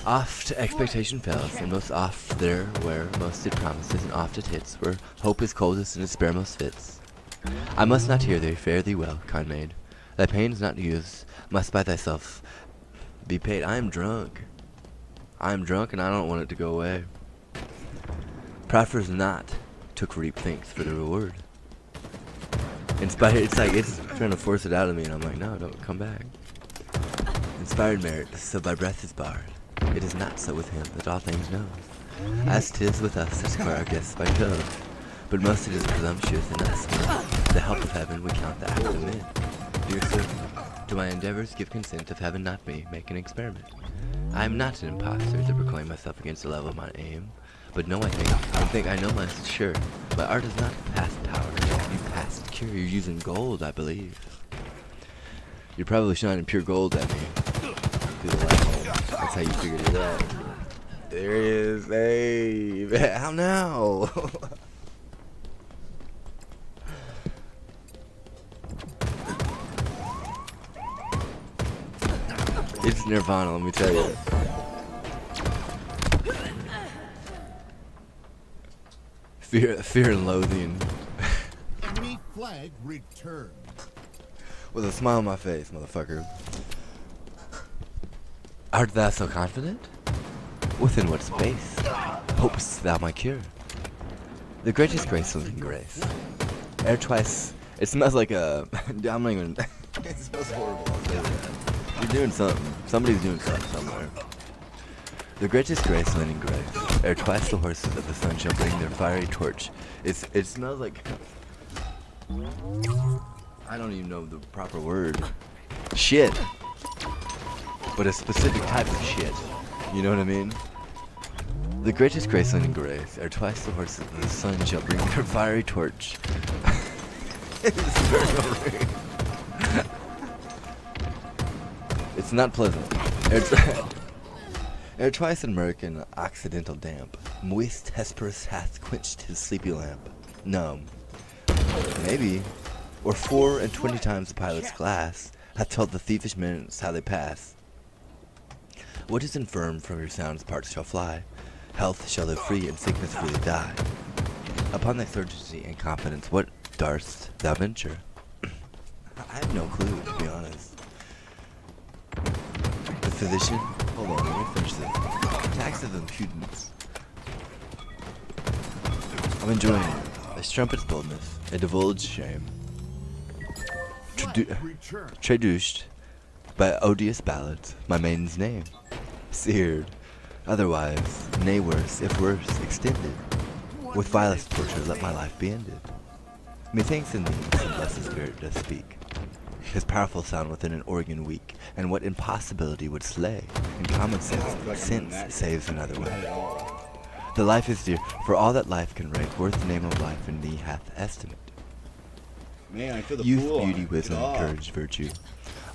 Oft expectation fails, and most oft there where most it promises, and oft it hits where hope is coldest and despair most fits. I must not hear thee, fare thee well, kind maid. Thy pains not used must by thyself be paid. I am drunk, and I don't want it to go away. Proffers not to reap thanks for the reward. Inspired, it's like it's trying to force it out of me, and I'm like, no, don't come back. Inspired merit, so by breath is barred. It is not so with him that all things knows. As 'tis with us that square our guests by Jove. But most it is presumptuous in us, when the help of heaven we count the act of men. Dear sir, to my endeavors give consent, if heaven not me, make an experiment. I am not an impostor to proclaim myself against the level of my aim, but no, I think I know my sure. My art is not past power, you past cure. You're using gold, I believe. You're probably shining pure gold at me. Through the light bulb. That's how you figured it out. There he is. Hey, how now? It's Nirvana, let me tell you. Fear and loathing. Enemy flag returned. With a smile on my face, motherfucker. Art thou so confident? Within what space hopest thou my cure? The greatest grace in grace. Ere twice, it smells like a. I'm not even. It smells horrible. I'll say that. You're doing something. Somebody's doing something somewhere. The greatest grace, linen grace, ere twice the horses of the sun shall bring their fiery torch. It smells like... I don't even know the proper word. Shit. But a specific type of shit. You know what I mean? The greatest grace, linen grace, ere twice the horses of the sun shall bring their fiery torch. It's not pleasant. Ere twice in murk and occidental damp, moist Hesperus hath quenched his sleepy lamp. No. Maybe. Or 24 times the pilot's glass hath told the thievish minutes how they pass. What is infirm from your sound's parts shall fly. Health shall live free and sickness freely die. Upon thy certainty and confidence, what darst thou venture? I have no clue, to be honest. The physician? Hold on, let me finish this. Tax of impudence. I'm enjoying it. A strumpet's boldness, a divulged shame. Traduced by odious ballads, my maiden's name. Seared, otherwise, nay worse, if worse, extended. With vilest torture let my life be ended. Methinks in thee some blessed spirit does speak. His powerful sound within an organ weak, and what impossibility would slay, and common sense saves another way. The life is dear, for all that life can rank, worth the name of life in thee hath estimate. Man, I feel the Youth, pool on beauty, it. wisdom, Get off. courage, virtue,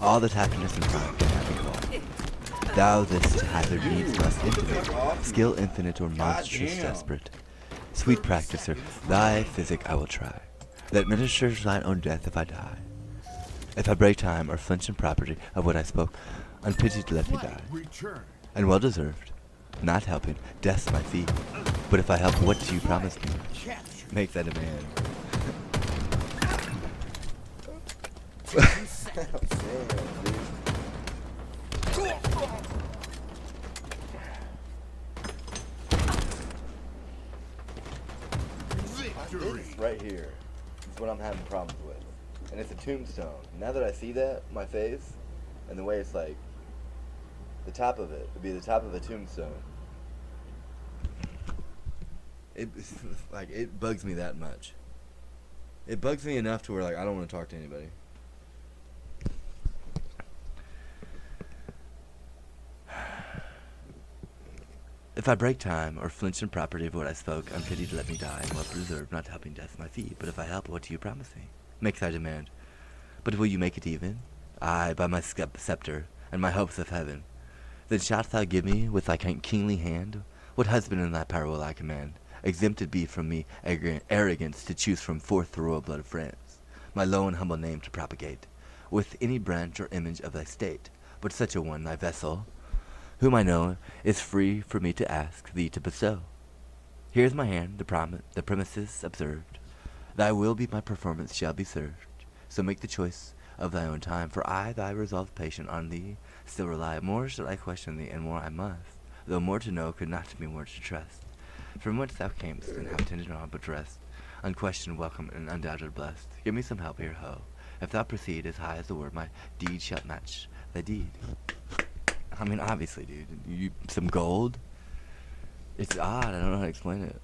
all that happiness and pride can have equal. Thou this to hazard needs must intimate, skill infinite or monstrous Goddamn. desperate. Sweet practicer, thy physic I will try, that ministers thine own death if I die. If I break time or flinch in property of what I spoke, unpitied let me die. And well deserved, not helping, death's my fee. But if I help, what do you promise me? Make that demand. This right here is what I'm having problems with. And it's a tombstone. Now that I see that, my face, and the way it's like, the top of it would be the top of a tombstone. It bugs me that much. It bugs me enough to where like I don't want to talk to anybody. If I break time or flinch in property of what I spoke, unpitied let me die, and well preserved, not helping death my fee. But if I help, what do you promise me? Make thy demand. But will you make it even? Aye, by my scepter, and my hopes of heaven. Then shalt thou give me, with thy kingly hand, what husband in thy power will I command? Exempted be from me arrogance to choose from forth the royal blood of France, my low and humble name to propagate, with any branch or image of thy state, but such a one, thy vessel, whom I know is free for me to ask thee to bestow. Here's my hand, the premises observed. Thy will be my performance shall be served. So make the choice of thy own time, for I, thy resolved patient, on thee still rely. More should I question thee, and more I must, though more to know could not be more to trust. From whence thou camest, and how tended on but rest, unquestioned, welcome, and undoubted blessed. Give me some help here, ho. If thou proceed as high as the word, my deed shall match thy deed. I mean, obviously, dude. You some gold? It's odd. I don't know how to explain it.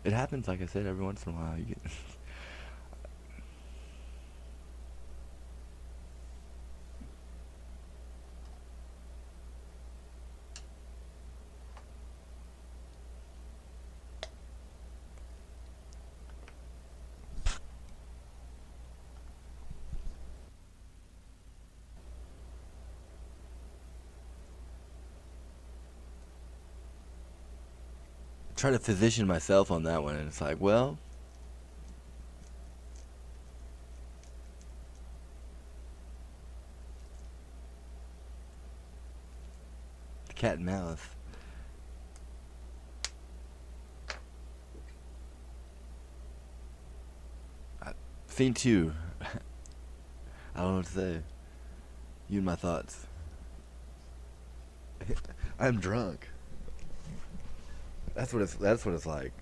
It happens, like I said, every once in a while. You get try to physician myself on that one, and it's like, well, the cat and mouse. Scene 2. I don't know what to say. You and my thoughts. I'm drunk. That's what it's like.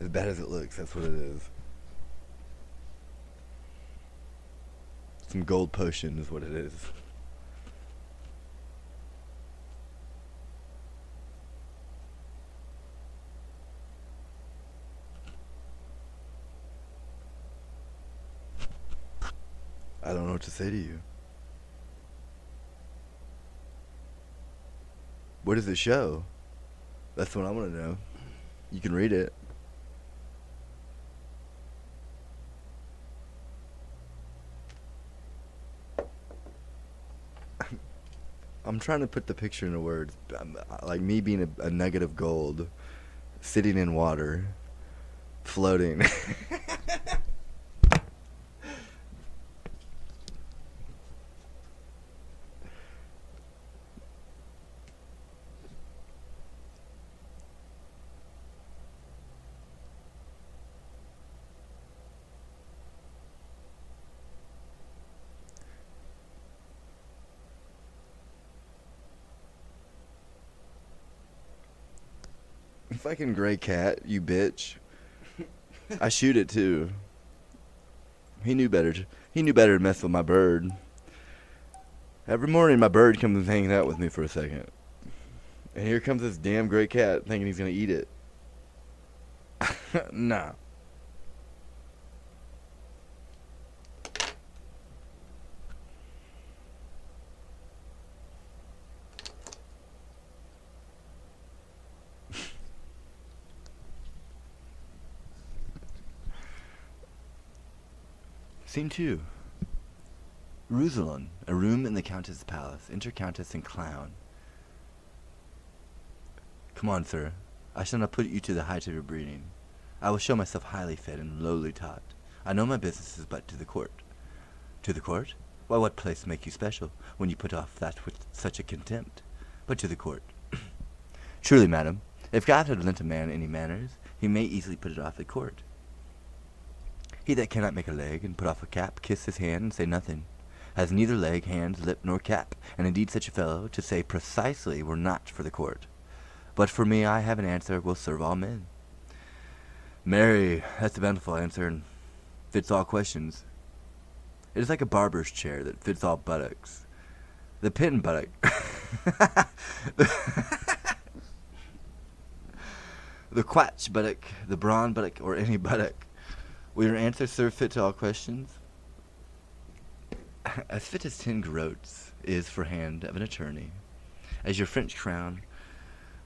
As bad as it looks, that's what it is. Some gold potion is what it is. I don't know what to say to you. What does it show? That's what I want to know. You can read it. I'm trying to put the picture into words. Like me being a nugget of gold, sitting in water, floating. Fucking gray cat, you bitch. I shoot it too. He knew better. He knew better to mess with my bird. Every morning my bird comes hanging out with me for a second. And here comes this damn gray cat thinking he's gonna eat it. Nah. Scene 2. Rousillon, a room in the Countess' palace. Enter Countess and Clown. Come on, sir. I shall not put you to the height of your breeding. I will show myself highly fed and lowly taught. I know my business is but to the court. To the court? Why, what place make you special, when you put off that with such a contempt? But to the court. Truly, madam, if God had lent a man any manners, he may easily put it off at court. He that cannot make a leg and put off a cap, kiss his hand and say nothing, has neither leg, hand, lip, nor cap, and indeed such a fellow, to say precisely, were not for the court. But for me, I have an answer will serve all men. Marry, that's a bountiful answer, and fits all questions. It is like a barber's chair that fits all buttocks. The pin buttock. The quatch buttock, the brawn buttock, or any buttock. Will your answer, sir, fit to all questions? As fit as 10 groats is for hand of an attorney, as your French crown,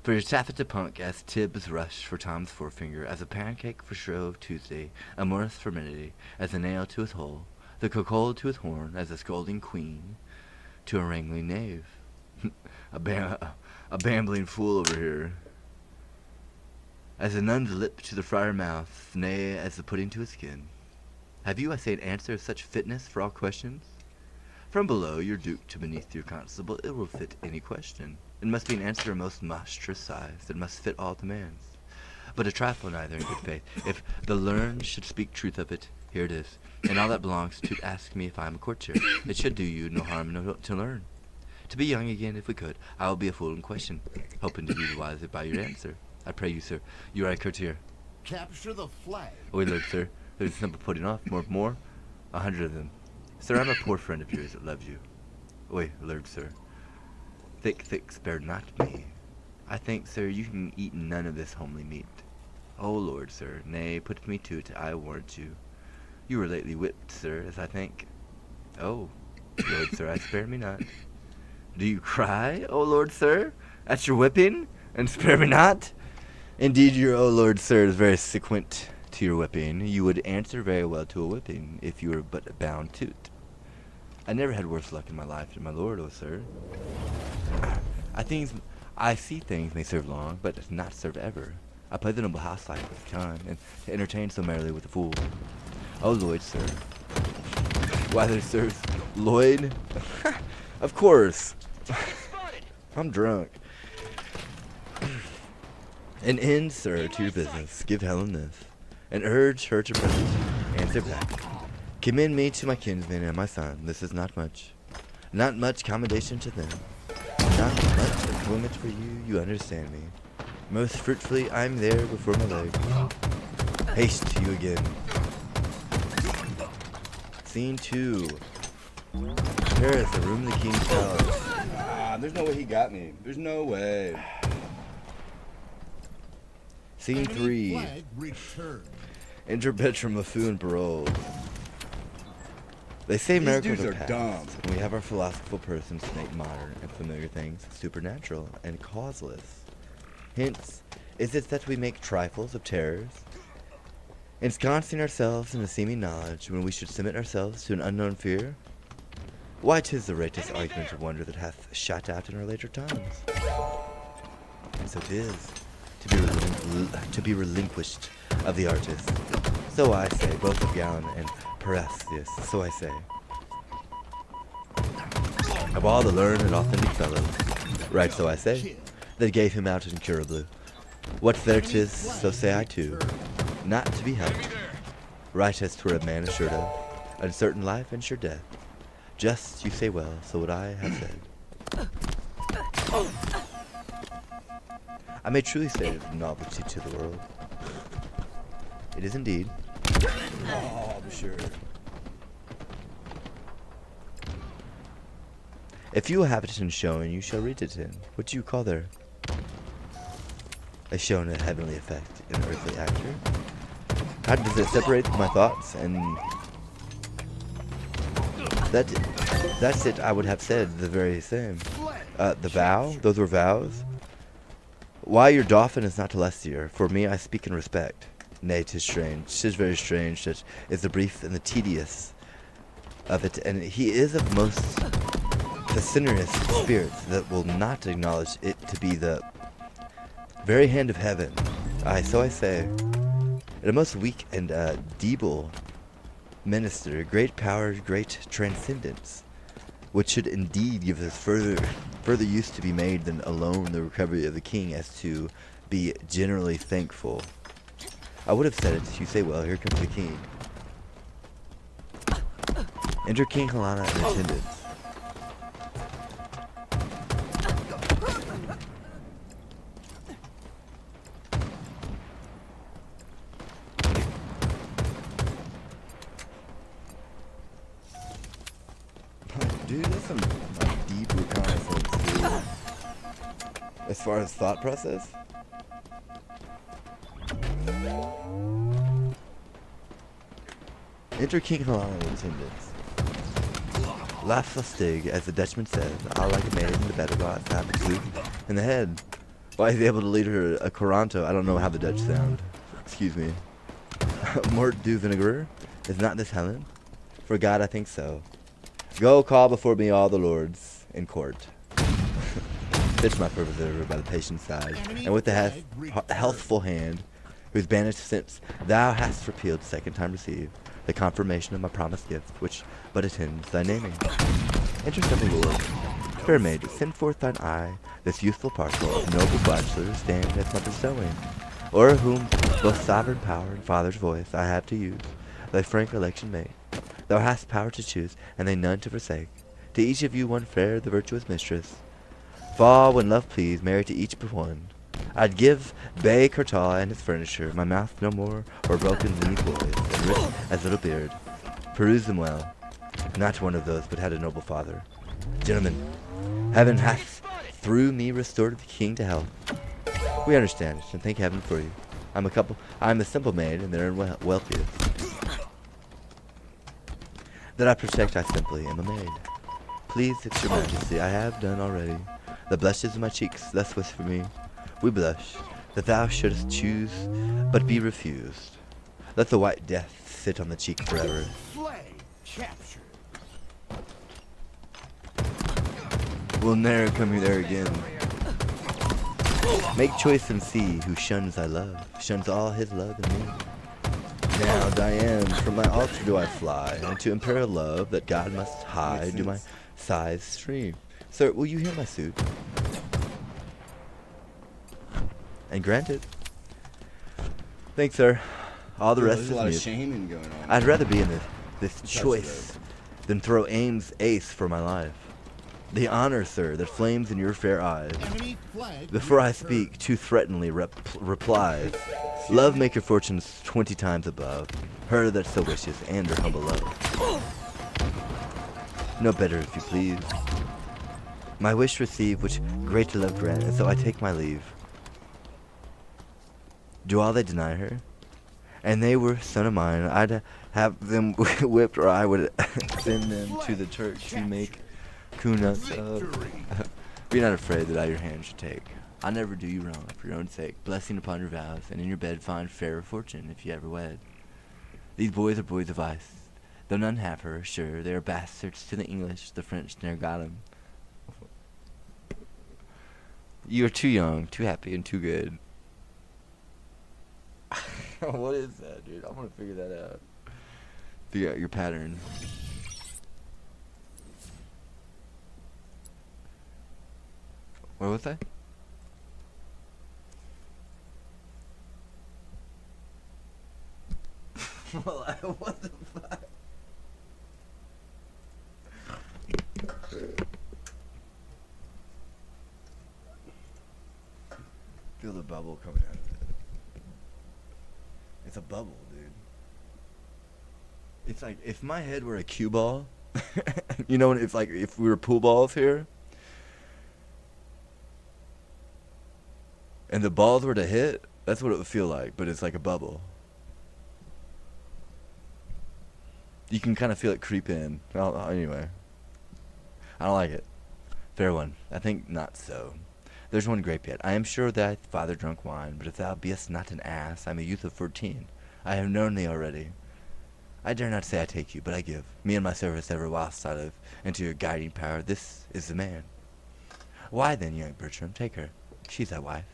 for your taffet to punk, as Tibbs rush for Tom's forefinger, as a pancake for Shrove Tuesday, a Morris for Minity, as a nail to his hole, the cuckold to his horn, as a scolding queen to a wrangling knave. a bambling fool over here. As a nun's lip to the friar mouth, nay, as the pudding to his skin. Have you, I say, an answer of such fitness for all questions? From below your duke to beneath your constable, it will fit any question. It must be an answer most monstrous size, that must fit all demands. But a trifle neither in good faith. If the learned should speak truth of it, here it is. And all that belongs to ask me if I am a courtier. It should do you no harm to learn. To be young again, if we could, I will be a fool in question, hoping to be the wiser by your answer. I pray you, sir, you are a courtier. Capture the flag. Oi, Lord, sir, there's simple putting off. More, 100 of them. Sir, I'm a poor friend of yours that loves you. Oi, Lord, sir, thick, spare not me. I think, sir, you can eat none of this homely meat. Oh, Lord, sir, nay, put me to't, I warrant you. You were lately whipped, sir, as I think. Oh, Lord, sir, I spare me not. Do you cry, oh, Lord, sir, at your whipping, and spare me not? Indeed, your oh lord, sir, is very sequent to your whipping. You would answer very well to a whipping, if you were but bound to't. I never had worse luck in my life than my lord, oh sir. I see things may serve long, but not serve ever. I play the noble house life with time, and entertain so merrily with the fool. Oh Lloyd, sir. Why there serves Lloyd? Of course. I'm drunk. An end, sir, to your business. Give Helen this, and urge her to present. Answer back. Commend me to my kinsman and my son. This is not much. Not much commendation to them. Not much employment for you. You understand me. Most fruitfully, I'm there before my legs. Haste to you again. Scene 2. Paris, the room in the king's palace. Ah, there's no way he got me. There's no way. Scene 3. Flag returned. Enter bedroom of Fu and parole. They say These miracles dudes are are past, dumb. and we have our philosophical persons make modern and familiar things supernatural and causeless. Hence, is it that we make trifles of terrors, ensconcing ourselves in a seeming knowledge when we should submit ourselves to an unknown fear? Why, 'tis the righteous argument of wonder that hath shot out in our later times. And so 'tis to be relinquished of the artist. So I say, both of Galen and Paracelsus, so I say. Of all the learned and authentic fellows, right so I say, that gave him out incurably. What's there 'tis, so say I too, not to be helped. Right as 'twere a man assured of, uncertain life and sure death. Just you say well, so what I have said. I may truly say it of novelty to the world. It is indeed. Oh, I'm sure. If you will have it in showing, you shall read it in. What do you call there? A shown a heavenly effect in an earthly actor. How does it separate my thoughts? And that's it. I would have said the very same. The vow. Those were vows. Why your dauphin is not Telestier? For me, I speak in respect. Nay, 'tis strange. 'Tis very strange that is the brief and the tedious of it, and he is of most fastidious spirits that will not acknowledge it to be the very hand of heaven. Aye, so I say. And a most weak and deeble minister, great power, great transcendence, which should indeed give us further use to be made than alone the recovery of the king, as to be generally thankful. I would have said it. You say well. Here comes the king. Enter King Helena in attendance. Dude, that's some deep reconnaissance, dude. As far as thought process, enter King Helena in attendance. Laugh lustig, as the Dutchman says. I like a maid in the better got have a tooth in the head. Why is he able to lead her a Coranto? I don't know how the Dutch sound. Excuse me. Mort du vinegar? Is not this Helen? For God, I think so. Go call before me all the lords in court. Fits my purpose over by the patient side, and with the healthful hand, whose banished since thou hast repealed second time receive the confirmation of my promised gift, which but attends thy naming. Enter simple lord. Fair maid, send forth thine eye, this youthful parcel of noble bachelors stand as my bestowing, o'er whom both sovereign power and father's voice I have to use, thy frank election made. Thou hast power to choose, and they none to forsake. To each of you one fair, the virtuous mistress. Fall when love please, marry to each but one. I'd give Bay Curtal and his furniture, my mouth no more, or broken beneath boys, and rich as little beard. Peruse them well. Not one of those but had a noble father. Gentlemen, heaven hath through me restored the king to health. We understand it, and thank heaven for you. I'm a simple maid, and they're wealthiest. That I protect, I simply am a maid. Please, it's your majesty, I have done already. The blushes of my cheeks thus whisper me, we blush, that thou shouldst choose, but be refused. Let the white death sit on the cheek forever. Flag captured. We'll ne'er come there again. Make choice and see who shuns thy love, shuns all his love in me. Now, Diane, from my altar do I fly, and to imperial love that God must hide do my sighs stream. Sir, will you hear my suit? And granted. Thanks, sir. All the rest There's is a lot of mute. shaming going on. I'd rather be in this Touch choice than throw Ames ace for my life. The honor, sir, that flames in your fair eyes. Enemy flag Before I returned. speak, too threateningly replies. Love make your fortunes 20 times above her that so wishes and her humble love. No better if you please. My wish receive, which great love grant, and so I take my leave. Do all they deny her? And they were son of mine, I'd have them whipped, or I would send them to the church to make kunuts of. Be not afraid that I your hand should take. I'll never do you wrong for your own sake. Blessing upon your vows, and in your bed find fairer fortune if you ever wed. These boys are boys of ice, though none have her, sure. They are bastards to the English, the French ne'er got 'em. You are too young, too happy, and too good. What is that, dude? I want to figure that out. Figure out your pattern. What was that? What the fuck? Feel the bubble coming out of it. It's a bubble, dude. It's like if my head were a cue ball, you know, it's like if we were pool balls here, and the balls were to hit, that's what it would feel like, but it's like a bubble. You can kind of feel it creep in. Anyway, I don't like it. Fair one. I think not so. There's one grape yet. I am sure thy father drunk wine, but if thou be'st not an ass, I am a youth of 14. I have known thee already. I dare not say I take you, but I give. Me and my service ever whilst I live, into your guiding power. This is the man. Why then, young Bertram, take her. She's thy wife.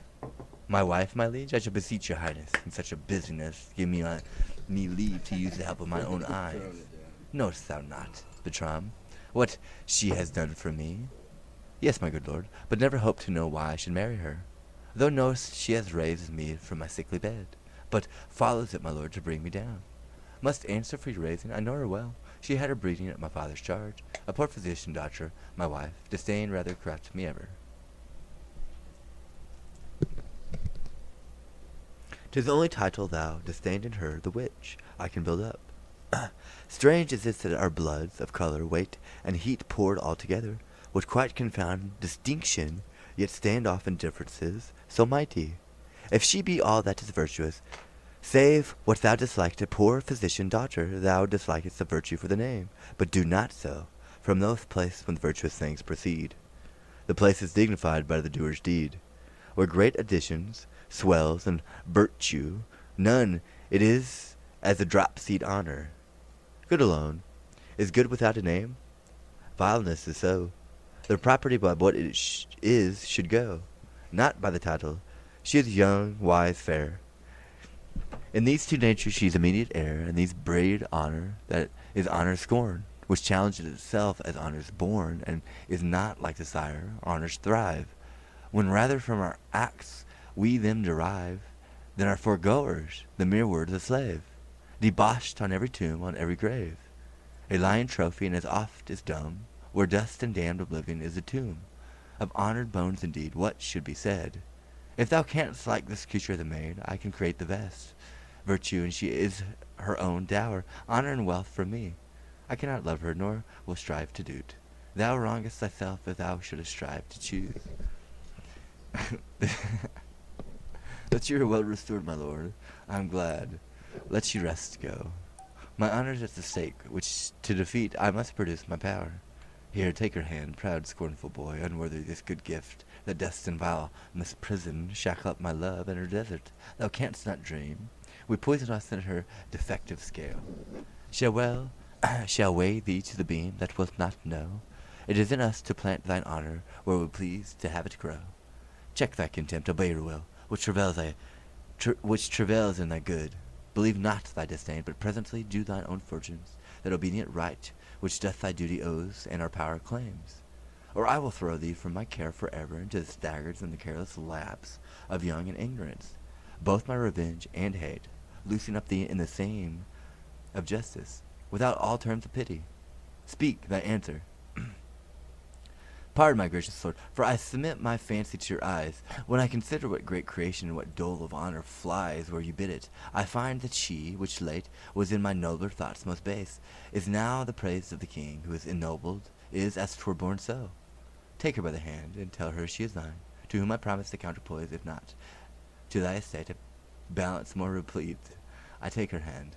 My wife, my liege? I shall beseech your highness, in such a busyness, give me leave to use the help of my own eyes. Knowest thou not, Bertram, what she has done for me? Yes, my good lord, but never hope to know why I should marry her. Thou knowest she has raised me from my sickly bed, but follows it, my lord, to bring me down. Must answer for your raising, I know her well. She had her breeding at my father's charge. A poor physician daughter, my wife, disdain rather corrupt me ever. 'Tis the only title thou disdained in her, the which I can build up. Strange is this that our bloods of color, weight, and heat poured all together, would quite confound distinction, yet stand off in differences so mighty. If she be all that is virtuous, save what thou dislikest a poor physician daughter, thou dislikest the virtue for the name, but do not so. From those places when virtuous things proceed, the place is dignified by the doer's deed. Where great additions, swells, and virtue, none it is as a drop-seed honor. Good alone is good without a name. Vileness is so. The property by what it is should go, not by the title. She is young, wise, fair. In these two natures she is immediate heir, and these breed honor that is honor's scorn, which challenges itself as honor's born, and is not like the sire, honor's thrive, when rather from our acts we them derive, than our foregoers, the mere word of the slave, debauched on every tomb, on every grave, a lying trophy, and as oft is dumb, where dust and damned oblivion is the tomb of honored bones indeed. What should be said? If thou canst like this creature the maid, I can create the best virtue, and she is her own dower, honor and wealth from me. I cannot love her, nor will strive to do't. Thou wrongest thyself if thou shouldest strive to choose. That you are well restored, my lord. I am glad. Let you rest go. My honour's at the stake, which to defeat I must produce my power. Here, take her hand, proud scornful boy, unworthy this good gift, that dost in vile misprison shackle up my love in her desert. Thou canst not dream. We poison us in her defective scale. Shall weigh thee to the beam that wilt not know. It is in us to plant thine honour where we please to have it grow. Check thy contempt, obey your will, which travails in thy good. Believe not thy disdain, but presently do thine own fortunes, that obedient right which doth thy duty owes, and our power claims. Or I will throw thee from my care forever into the staggards and the careless lapse of young and ignorance, both my revenge and hate, loosing up thee in the same of justice, without all terms of pity. Speak thy answer. Pardon, my gracious lord, for I submit my fancy to your eyes. When I consider what great creation and what dole of honor flies where you bid it, I find that she, which late was in my nobler thoughts most base, is now the praise of the king, who is ennobled, is as 'twere born so. Take her by the hand, and tell her she is thine, to whom I promise the counterpoise, if not to thy estate a balance more replete. I take her hand.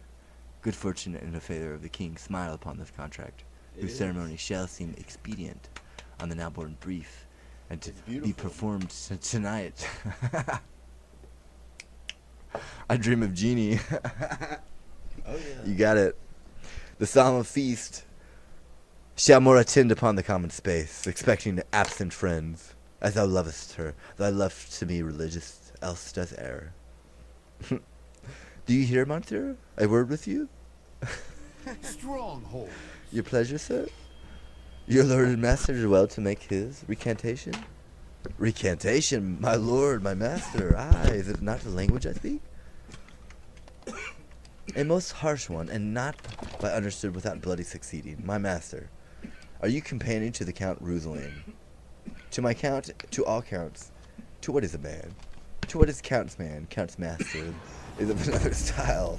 Good fortune and a favour of the king smile upon this contract, whose ceremony shall seem expedient on the now born brief, and to be performed tonight. I dream of Genie. Oh yeah. You got it. The solemn feast shall more attend upon the common space, expecting absent friends, as thou lovest her. Thy love to me religious, else does err. Do you hear, Monsieur? A word with you? Stronghold. Your pleasure, sir? Your lord and master is well to make his recantation? Recantation? My lord, my master. Aye, is it not the language I speak? A most harsh one, and not by understood without bloody succeeding. My master, are you companion to the Count Rousseline? To my count, to all counts. To what is a man? To what is Count's man, Count's master? Is of another style.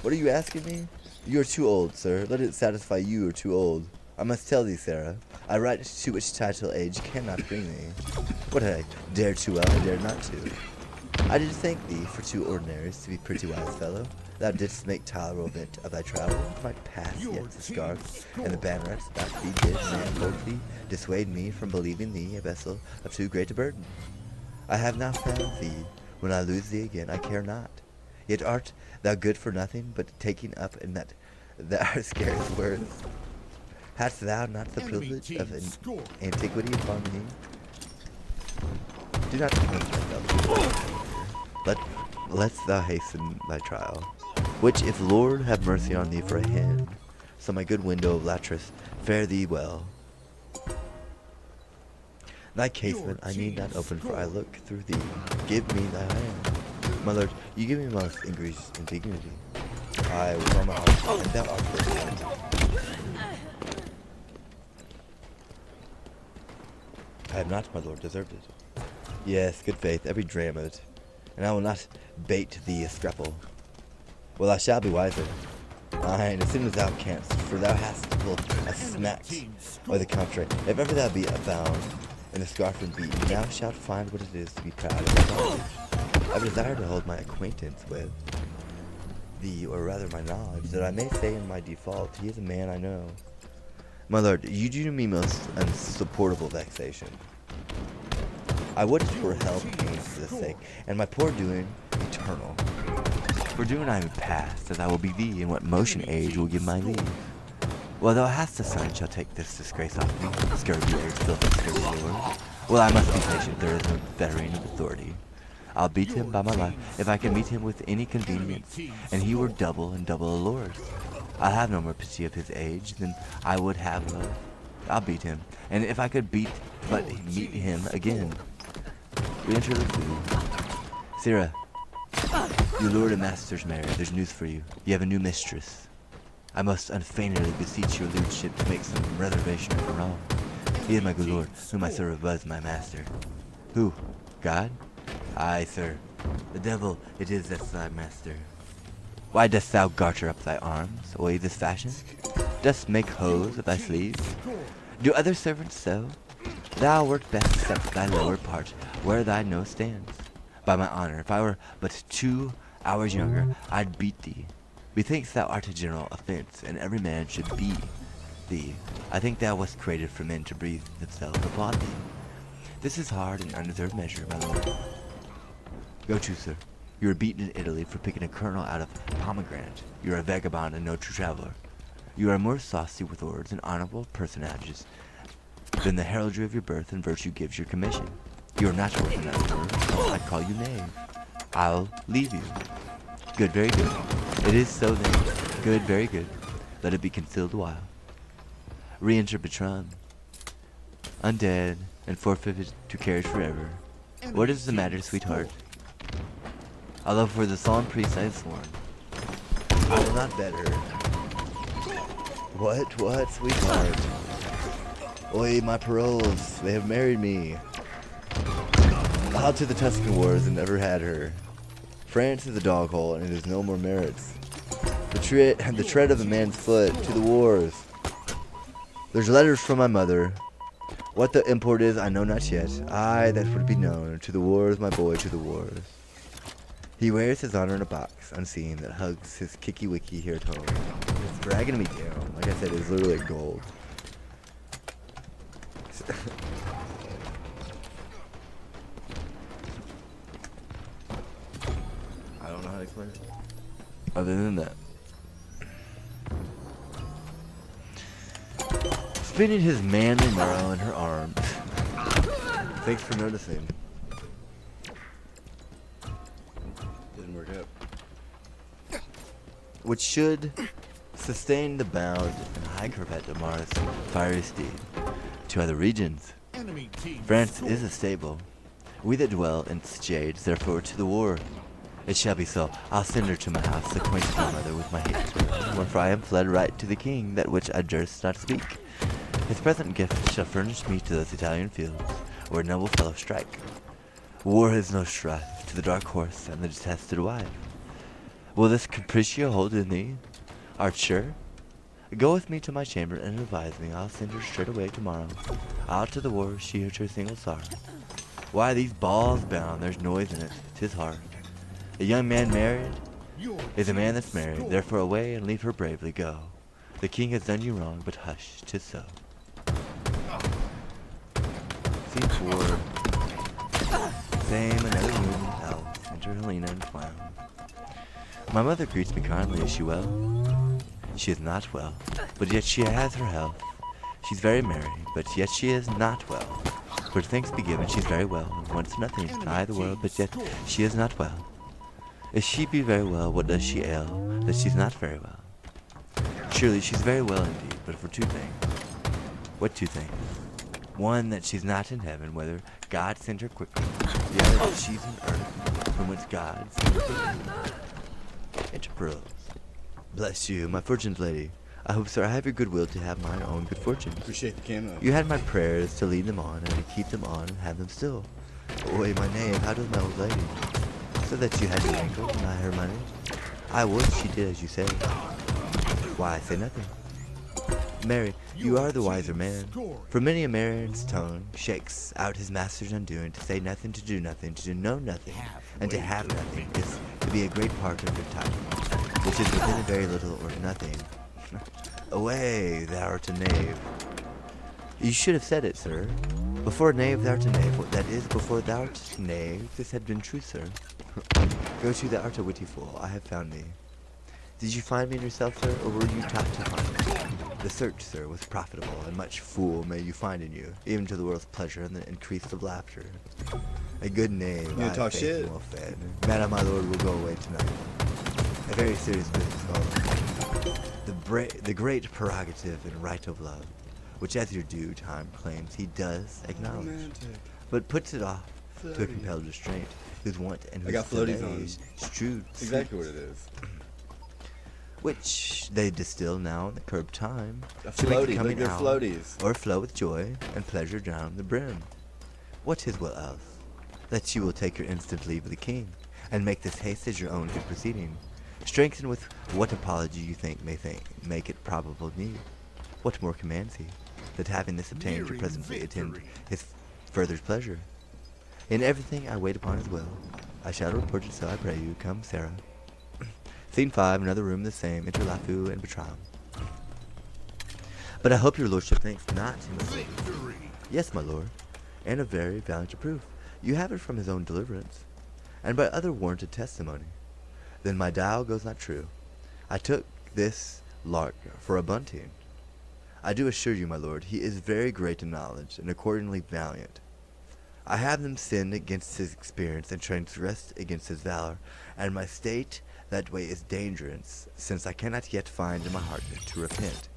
What are you asking me? You are too old, sir. Let it satisfy you are too old. I must tell thee, Sarah, I write to which title age cannot bring thee. What I dare too well, I dare not to. I did thank thee for two ordinaries to be pretty wise fellow. Thou didst make tolerable vent of thy travel, might pass yet the scarf, and the bannerets about thee did, man, both thee, dissuade me from believing thee a vessel of too great a burden. I have now found thee, when I lose thee again, I care not. Yet art thou good for nothing, but taking up in that thou art scarce worth. Hadst thou not the privilege of antiquity upon me? Do not commit thyself. Let's thou hasten thy trial, which if Lord have mercy on thee for a hand, so my good window of lattice fare thee well. Thy casement I need not open, for I look through thee. Give me thy hand. My lord, you give me most increase in dignity. I with all my heart, and thou art first. I have not, my lord, deserved it. Yes, good faith, every dram of it. And I will not bait thee a scrapple. Well, I shall be wiser. Aye, and as soon as thou canst, for thou hast pulled a smack, or the contrary. If ever thou be bound in the scarf and beaten, thou shalt find what it is to be proud of. I desire to hold my acquaintance with thee, or rather my knowledge, that I may say in my default, he is a man I know. My lord, you do me most unsupportable vexation. I would for hell pain for this sake, and my poor doing eternal. For doing I am past, as I will be thee, in what motion age will give my leave. Well, thou hast a son shall take this disgrace off me, scurvy eggs, filthy scurvy lord. Well, I must be patient, there is no fettering of authority. I'll beat him by my life, if I can meet him with any convenience, and he were double and double a lord. I'll have no more pity of his age than I would have of. I'll beat him, and if I could meet him again. Re-enter the food. Sarah, your lord and master's married. There's news for you. You have a new mistress. I must unfeignedly beseech your lordship to make some reservation for all. He is my good lord, whom I serve as my master. Who? God? Aye, sir. The devil it is that's thy master. Why dost thou garter up thy arms, away this fashion? Dost make hose of thy sleeves? Do other servants so? Thou wert best set thy lower part where thy nose stands. By my honor, if I were but 2 hours younger, I'd beat thee. Methinks thou art a general offense, and every man should be thee. I think thou wast created for men to breathe themselves upon thee. This is hard and undeserved measure, my lord. Go to, sir. You were beaten in Italy for picking a kernel out of pomegranate. You are a vagabond and no true traveler. You are more saucy with words and honorable personages than the heraldry of your birth and virtue gives your commission. You are not worth another word, else I'd call you knave. I'll leave you. Good, very good. It is so then. Good, very good. Let it be concealed a while. Re-enter Bertram. Undead and forfeited to carriage forever. What is the matter, sweetheart? I love for the solemn priest I have sworn. I will not better. What, sweetheart? Oi, my paroles, they have married me. Out to the Tuscan wars and never had her. France is a dog hole, and it is no more merits. The tread of a man's foot to the wars. There's letters from my mother. What the import is, I know not yet. Aye, that would be known. To the wars, my boy, to the wars. He wears his honor in a box, unseen, that hugs his kicky-wicky here at home. It's dragging me down. Like I said, it's literally gold. I don't know how to explain it. Other than that. Spinning his manly marrow in her arms. Thanks for noticing. Didn't work out. Which should sustain the bound and high curvet of Mars' fiery steed to other regions. Enemy team France scored. is a stable. We that dwell in its shades, therefore to the war. It shall be so. I'll send her to my house, acquaint my mother with my hatred. Wherefore I am fled right to the king, that which I durst not speak. His present gift shall furnish me to those Italian fields, where noble fellows strike. War is no strife to the dark horse and the detested wife. Will this capriccio hold in thee? Art sure? Go with me to my chamber and advise me. I'll send her straight away tomorrow. Out to the war, she hears her single sorrow. Why these balls bound? There's noise in it. 'Tis hard. A young man married Your is a man team that's married. scored. Therefore away and leave her bravely go. The king has done you wrong, but hush, 'tis so. Scene 4. Same, another room, house. Enter Helena and clown. My mother greets me kindly. Is she well? She is not well, but yet she has her health. She's very merry, but yet she is not well. For thanks be given, she's very well, and wants nothing, I the world, but yet she is not well. If she be very well, what does she ail, that she's not very well? Surely she's very well indeed, but for two things. What two things? One, that she's not in heaven, whither God sent her quickly. The other, that she's in earth, from whence God sent her quickly. Interpearls. Bless you, my fortunate lady. I hope, sir, I have your goodwill to have mine own good fortune. Appreciate the camo. You had my prayers to lead them on, and to keep them on, and have them still. Oi, my knave, how does my old lady? So that you had your ankle, and I her money? I would she did as you say. Why, I say nothing. Mary, you are the wiser man. For many a man's tongue shakes out his master's undoing. To say nothing, to do nothing, to know nothing, and to have nothing is to be a great part of your title, which is within a very little or nothing. Away, thou art a knave. You should have said it, sir. Before knave, thou art a knave. That is, before thou art a knave, this had been true, sir. Go to, thou art a witty fool. I have found thee. Did you find me in yourself, sir, or were you taught to find me? The search, sir, was profitable, and much fool may you find in you, even to the world's pleasure and the increase of laughter. A good knave, You gonna talk faith, shit? and well fed. Madam, my lord will go away tonight. A very serious business called the great prerogative and right of love, which as your due time claims he does acknowledge, Romantic. but puts it off to a Floaty. compelled restraint, whose want and I whose got floaties on. delays strewed That's exactly what it is. which they distill now in the curb time A to make the floaty, look coming they're hour floaties. or flow with joy and pleasure drown the brim. What is will else? That you will take your instant leave of the king, and make this haste as your own good proceeding, strengthen with what apology you make it probable need. What more commands he, that having this obtained you Nearing presently attend victory. his further pleasure? In everything I wait upon his will. I shall report it so, I pray you. Come, Sarah. Scene 5, another room the same, enter Lafu and Bertram. But I hope your lordship thinks not him a slave. Victory. Yes, my lord, and a very valiant proof. You have it from his own deliverance, and by other warranted testimony. Then my dial goes not true. I took this lark for a bunting. I do assure you, my lord, he is very great in knowledge, and accordingly valiant. I have them sinned against his experience, and transgressed against his valor, and my state that way is dangerous, since I cannot yet find in my heart to repent.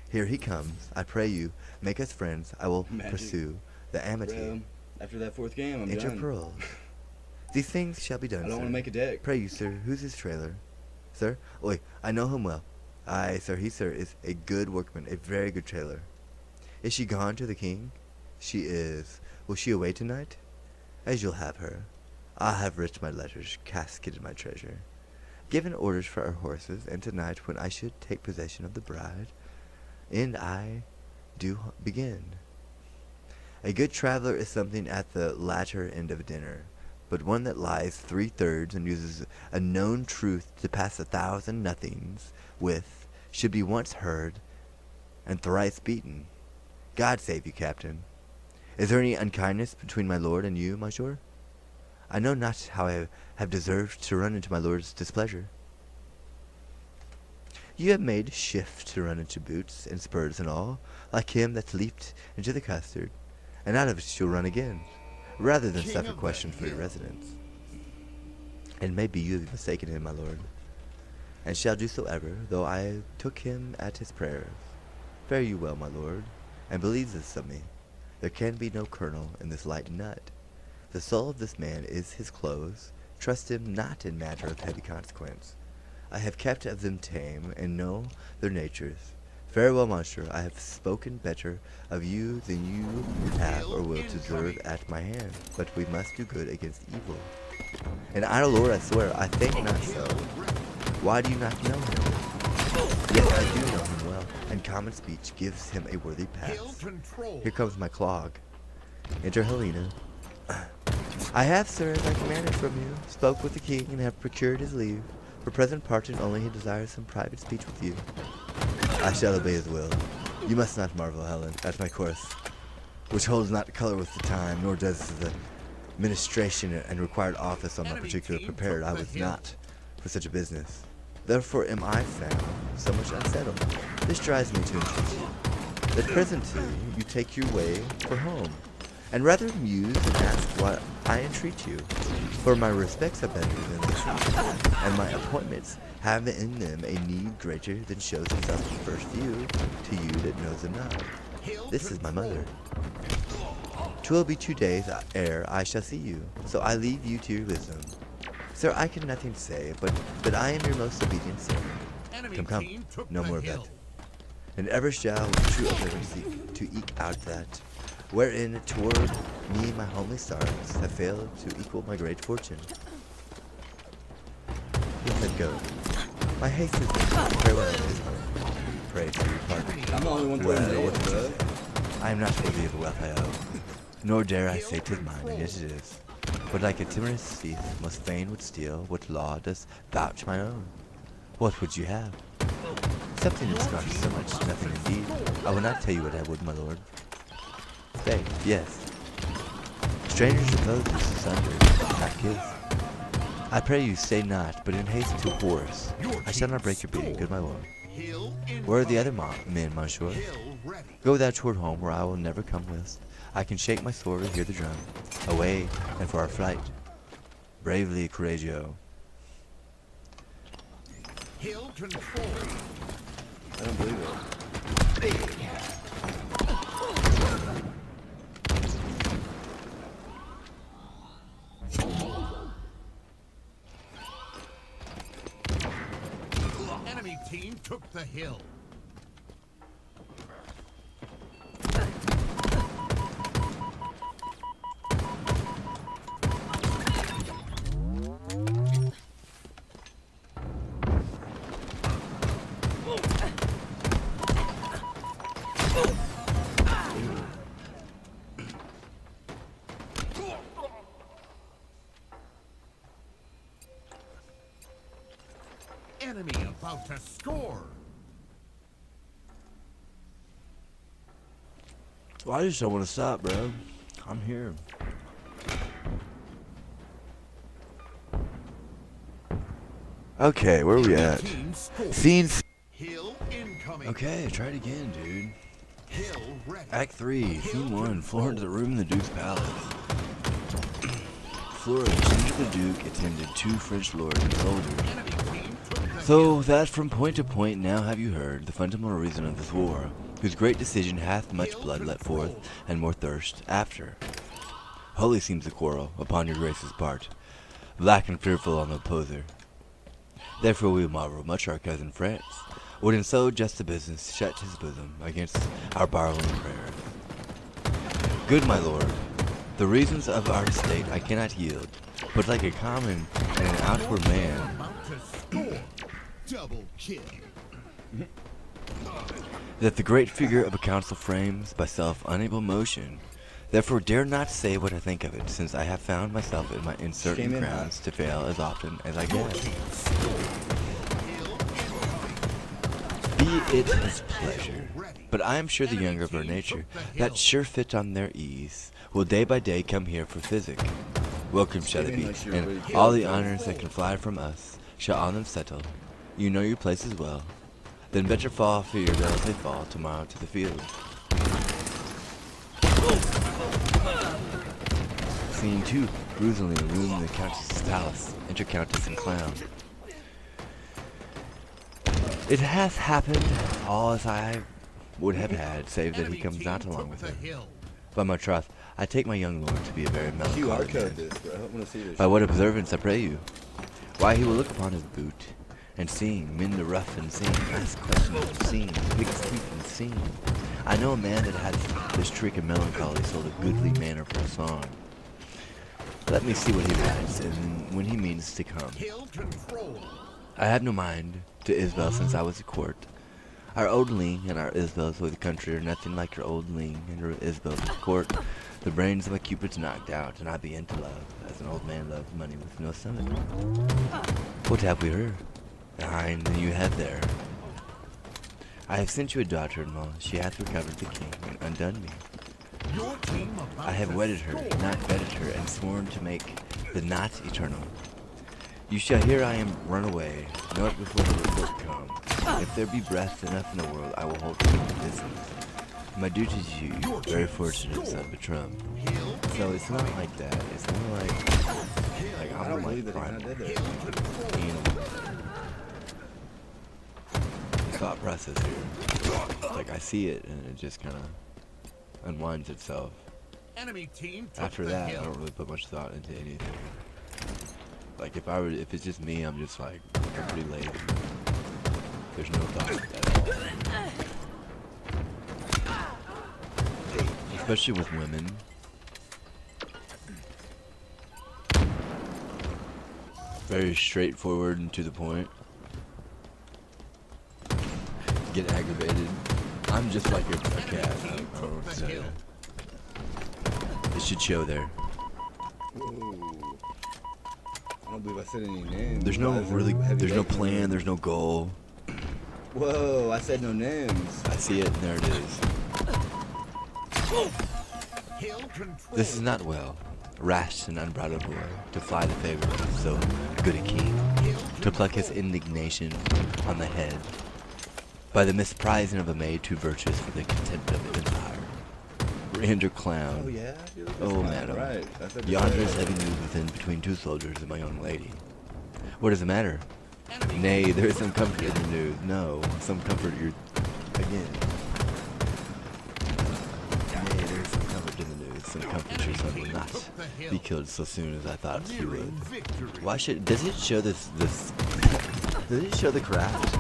Here he comes. I pray you, make us friends. I will Magic. pursue the amity. Well, after that fourth game, I'm Enter done. pearls. These things shall be done, I don't sir. want to make a deck. Pray you, sir, who's his trailer? Sir? Oi, I know him well. Aye, sir, he, sir, is a good workman, a very good trailer. Is she gone to the king? She is. Will she away tonight? As you'll have her. I have writ my letters, casketed my treasure, given orders for our horses, and tonight when I should take possession of the bride, and I do begin. A good traveler is something at the latter end of a dinner, but one that lies 3/3 and uses a known truth to pass 1,000 nothings with should be once heard and thrice beaten. God save you, Captain. Is there any unkindness between my lord and you, monsieur? I know not how I have deserved to run into my lord's displeasure. You have made shift to run into boots and spurs and all, like him that leaped into the custard, and out of it you'll run again, rather than suffer question for your residence. And maybe you have mistaken him, my lord, and shall do so ever, though I took him at his prayers. Fare you well, my lord, and believe this of me, there can be no kernel in this light nut. The soul of this man is his clothes. Trust him not in matter of heavy consequence. I have kept of them tame, and know their natures. Farewell, monsieur. I have spoken better of you than you have or will deserve at my hand. But we must do good against evil. And idle lord, I swear, I think not so. Why do you not know him? Yes, I do know him well, and common speech gives him a worthy pass. Here comes my clog. Enter Helena. I have, sir, as I commanded from you, spoke with the king and have procured his leave. For present parting only he desires some private speech with you. I shall obey his will. You must not marvel, Helen, at my course, which holds not color with the time, nor does the ministration and required office on my particular prepared. I was not for such a business. Therefore am I found so much unsettled. This drives me to entreat you, that presently you take your way for home, and rather muse and ask why I entreat you. For my respects are better than the truth, and my appointments have in them a need greater than shows itself at first view to you that knows them not. This is my mother. 'Twill be 2 days ere I shall see you, so I leave you to your wisdom. Sir, I can nothing say, but that I am your most obedient servant. Come, no more of that. And ever shall with true obedience seek to eke out that, wherein toward me my homely stars have failed to equal my great fortune. Let it go. My haste is done. Farewell, his home. Pray for your pardon. I'm the only one playing north, bro. I am not worthy of the wealth I owe, nor dare I say 'tis mine, and yet it is. But like a timorous thief, most fain would steal what law does vouch my own. What would you have? Something that scarfs so much, nothing indeed. I will not tell you what I would, my lord. Stay, yes. Strangers oppose us asunder, not kiss. I pray you stay not, but in haste to horse. I shall not break your beating, good my lord. Where are the other men, monsieur? Go thou toward home, where I will never come whilst I can shake my sword or hear the drum. Away, and for our flight. Bravely, Courageous. Hill control. I don't believe it. Enemy team took the hill. Enemy about to score. Well, I just don't want to stop, bro. I'm here. Okay, where are we at? Team scored. Scene. Hill incoming. Okay, try it again, dude. Hill ready. Act 3, Scene 1, floor into the room in the Duke's palace. Flora, change of the Duke, attended 2 French lords and soldiers. Enemy team took the So that from point to point now have you heard the fundamental reason of this war, whose great decision hath much blood let forth, and more thirst after. Holy seems the quarrel, upon your grace's part, black and fearful on the opposer. Therefore we marvel much our cousin France would in so just a business shut his bosom against our borrowing prayers. Good my lord, the reasons of our estate I cannot yield, but like a common and an outward man, About to score. Double kill. that the great figure of a council frames by self-unable motion, therefore dare not say what I think of it, since I have found myself in my uncertain Came in grounds to fail as often as I can. Be it his pleasure, but I am sure the younger of our nature, that sure fit on their ease, will day by day come here for physic. Welcome shall they be, and all the honors that can fly from us shall on them settle. You know your places well. Then better fall for your bells they fall tomorrow to the field. Scene 2. Brutally room the Countess's palace. Enter Countess and Clown. It hath happened all as I would have had, save that he comes not along with him. By my troth, I take my young lord to be a very melancholy QR code man. this, bro. I want to see this. By what observance, I pray you? Why, he will look upon his boot, and seeing, mend the rough and sing, ask questions and sing, pick his teeth and sing. I know a man that has this trick of melancholy sold a goodly manner for a song. Let me see what he writes, and when he means to come. Kill control. I have no mind to Isabel since I was at court. Our old Ling and our Isabels of the country are nothing like your old Ling and your Isabels of the court. The brains of my Cupid's knocked out, and I begin to love, as an old man loves money with no stomach. What have we heard? Behind than you have there. I have sent you a daughter-in-law. She hath recovered the king and undone me. Your team about I have to wedded her, score. not vetted her, and sworn to make the knot eternal. You shall hear I am run away, know it before the report come. If there be breath enough in the world, I will hold you to distance. My duty to you, very fortunate son of a Trump. So it's not like that. It's more like I I'm don't like believe that he's prime not dead there. animal. The thought process here. Like I see it and it just kind of unwinds itself. Enemy team took After the that, I hill. don't really put much thought into anything. Like if it's just me, I'm just like I'm pretty lazy. There's no thought at all. Especially with women. Very straightforward and to the point. Get aggravated. I'm just like a cat. I don't know what to tell you. It should show there. Whoa. I don't believe I said any names. There's no Why is there really, heavy there's no bacon? plan, there's no goal. Whoa, I said no names. I see it and there it is. Hill control. This is not well. Rash and unbridled boy, to fly the favor of so good a king, to pluck his indignation on the head, by the misprizing of a maid too virtuous for the contempt of the empire. Render clown. Oh yeah. You're the Oh, first one. madam. Right. I said Yonder is right. heavy news within between two soldiers and my young lady. What is the matter? Enemy Nay, there is some comfort in the news. No, some comfort you're again. Nay, there is some comfort in the news. Some comfort your son will not be killed so soon as I thought he nearing would. victory. Why should does it show this does it show the craft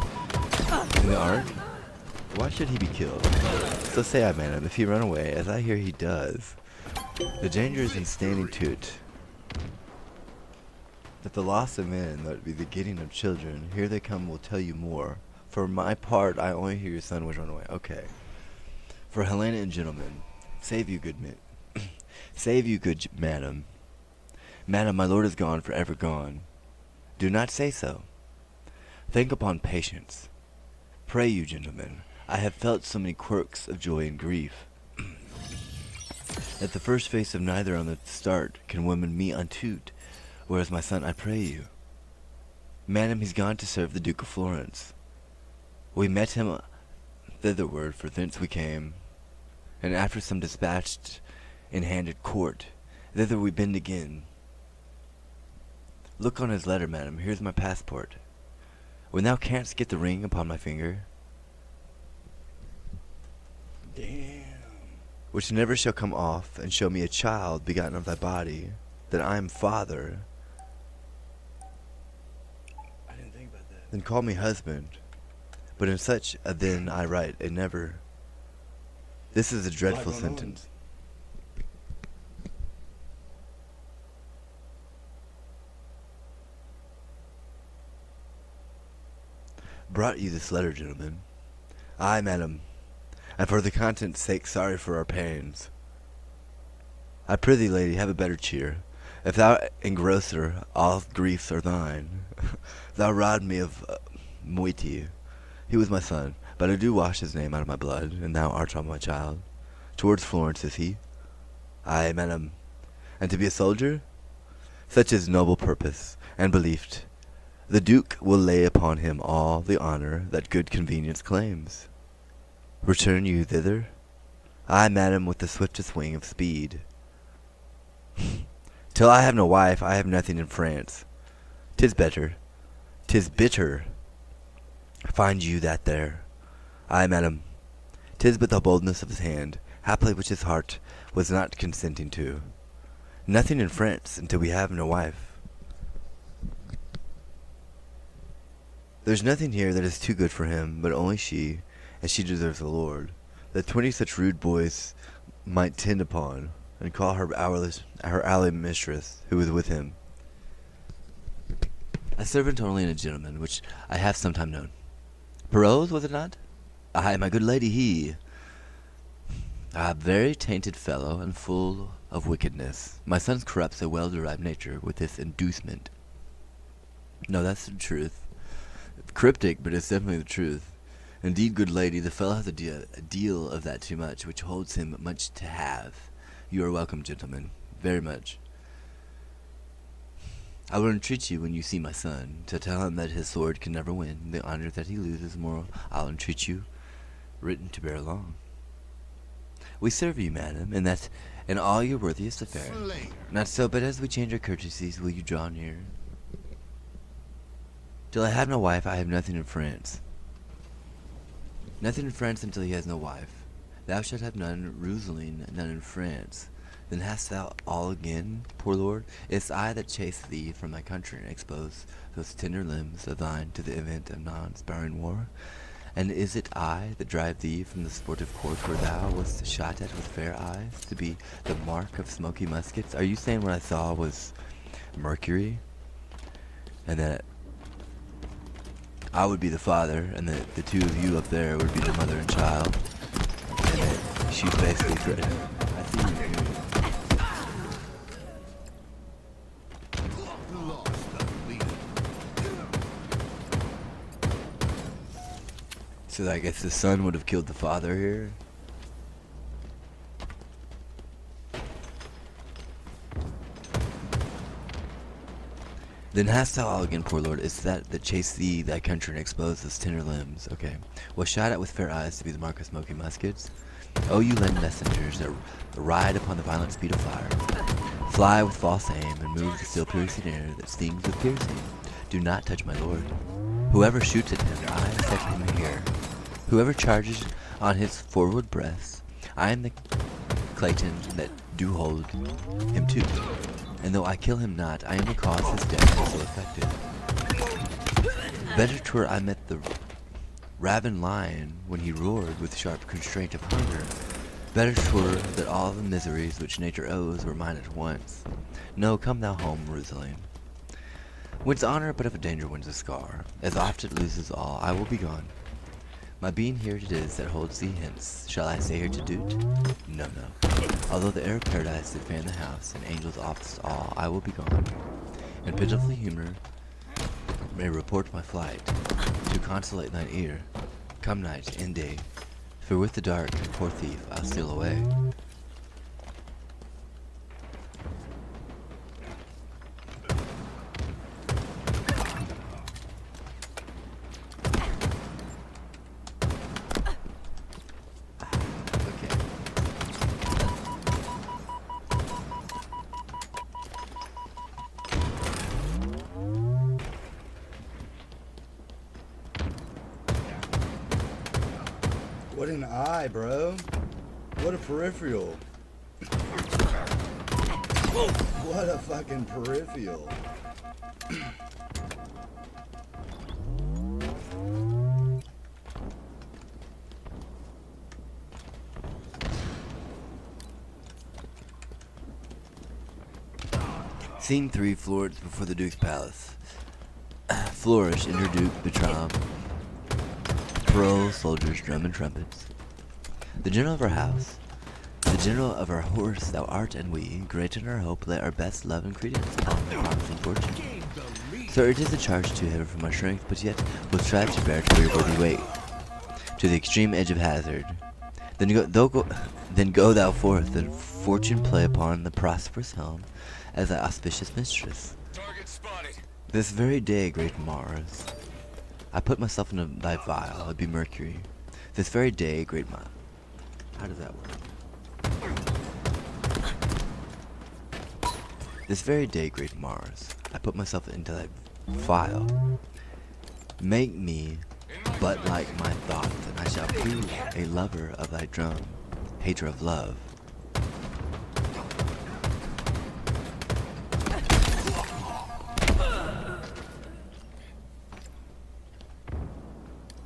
in the art? Why should he be killed? So say I man him, if he run away, as I hear he does, the danger is in standing to it. That the loss of men, that be the getting of children, here they come will tell you more. For my part, I only hear your son was run away. Okay. For Helena and gentlemen, save you good men. Save you good madam. Madam, my lord is gone, forever gone. Do not say so. Think upon patience. Pray you, gentlemen, I have felt so many quirks of joy and grief. At the first face of neither on the start can women me untoot. Whereas my son, I pray you. Madam, he's gone to serve the Duke of Florence. We met him thitherward, for thence we came, and after some dispatched in handed court, thither we bend again. Look on his letter, madam, here's my passport. When thou canst get the ring upon my finger, Damn. which never shall come off, and show me a child begotten of thy body, that I am father, I didn't think about that. then call me husband. But in such a then I write a never. This is a dreadful going on? sentence. brought you this letter, gentlemen. Ay, madam, and for the content's sake sorry for our pains. I prithee, lady, have a better cheer. If thou engrosser, all griefs are thine. Thou robbed me of Moiti. He was my son, but I do wash his name out of my blood, and thou art my child. Towards Florence is he? Ay, madam. And to be a soldier? Such is noble purpose, and belief. The Duke will lay upon him all the honour that good convenience claims. Return you thither? Ay, madam, with the swiftest wing of speed. Till I have no wife, I have nothing in France. 'Tis better, 'tis bitter. Find you that there? Ay, madam, 'tis but the boldness of his hand, haply which his heart was not consenting to. Nothing in France until we have no wife. There's nothing here that is too good for him, but only she, and she deserves a lord, that 20 such rude boys might tend upon, and call her alley mistress, who was with him. A servant only and a gentleman, which I have sometime known. Perot's, was it not? Ay, my good lady, he. A very tainted fellow, and full of wickedness. My son corrupts a well-derived nature with this inducement. No, that's the truth. Cryptic, but it's definitely the truth. Indeed, good lady, the fellow has a deal of that too much, which holds him much to have. You are welcome, gentlemen, very much. I will entreat you, when you see my son, to tell him that his sword can never win the honor that he loses. Moral, I'll entreat you, written to bear along. We serve you, madam, and that in all your worthiest affair. Slayer. Not so, but as we change our courtesies, will you draw near? Till I have no wife, I have nothing in France. Nothing in France until he has no wife. Thou shalt have none, Rosaline, none in France. Then hast thou all again, poor lord? It's I that chase thee from thy country, and expose those tender limbs of thine to the event of non-sparing war. And is it I that drive thee from the sportive court where thou wast shot at with fair eyes, to be the mark of smoky muskets? Are you saying what I saw was Mercury, and that I would be the father, and that the two of you up there would be the mother and child, and that she's basically threatened? I see you. Lost the lead. So I guess the son would have killed the father here. Then hast thou all again, poor lord, is that chase thee thy country and expose those tender limbs. Okay. Was shot at with fair eyes to be the mark of smoky muskets. Oh, you lend messengers that ride upon the violent speed of fire. Fly with false aim, and move the still piercing air that stings with piercing. Do not touch my lord. Whoever shoots at him, I set him here. Whoever charges on his forward breast, I am the Clayton that do hold him too. And though I kill him not, I am the cause his death is so effective. Better 'twere I met the raven lion when he roared with sharp constraint of hunger. Better 'twere that all the miseries which nature owes were mine at once. No, come thou home, Rosaline. Whence honor but if a danger wins a scar, as oft it loses all, I will be gone. My being here it is that holds thee hence. Shall I stay here to do't? No, no. Although the air of paradise did fan the house, and angels oftest all, I will be gone. And pitiful humor may report my flight, to consolate thine ear. Come night and day, for with the dark, poor thief, I'll steal away. What an eye, bro. What a peripheral. What a fucking peripheral. Scene 3, Florence before the Duke's palace. Flourish, enter Duke Bertram. parole soldiers drum and trumpets. The general of our house, the general of our horse, thou art, and we, great in our hope, lay our best love and credence upon the promising fortune. So it is a charge too heavy for my strength, but yet will strive to bear to your worthy weight, to the extreme edge of hazard. Then go thou forth, and fortune play upon the prosperous helm as thy auspicious mistress. Target spotted. This very day, great Mars, I put myself into thy vial, it be Mercury. This very day, great Mars. How does that work? This very day, great Mars, I put myself into thy vial. Make me but like my thoughts, and I shall prove a lover of thy drum, hater of love.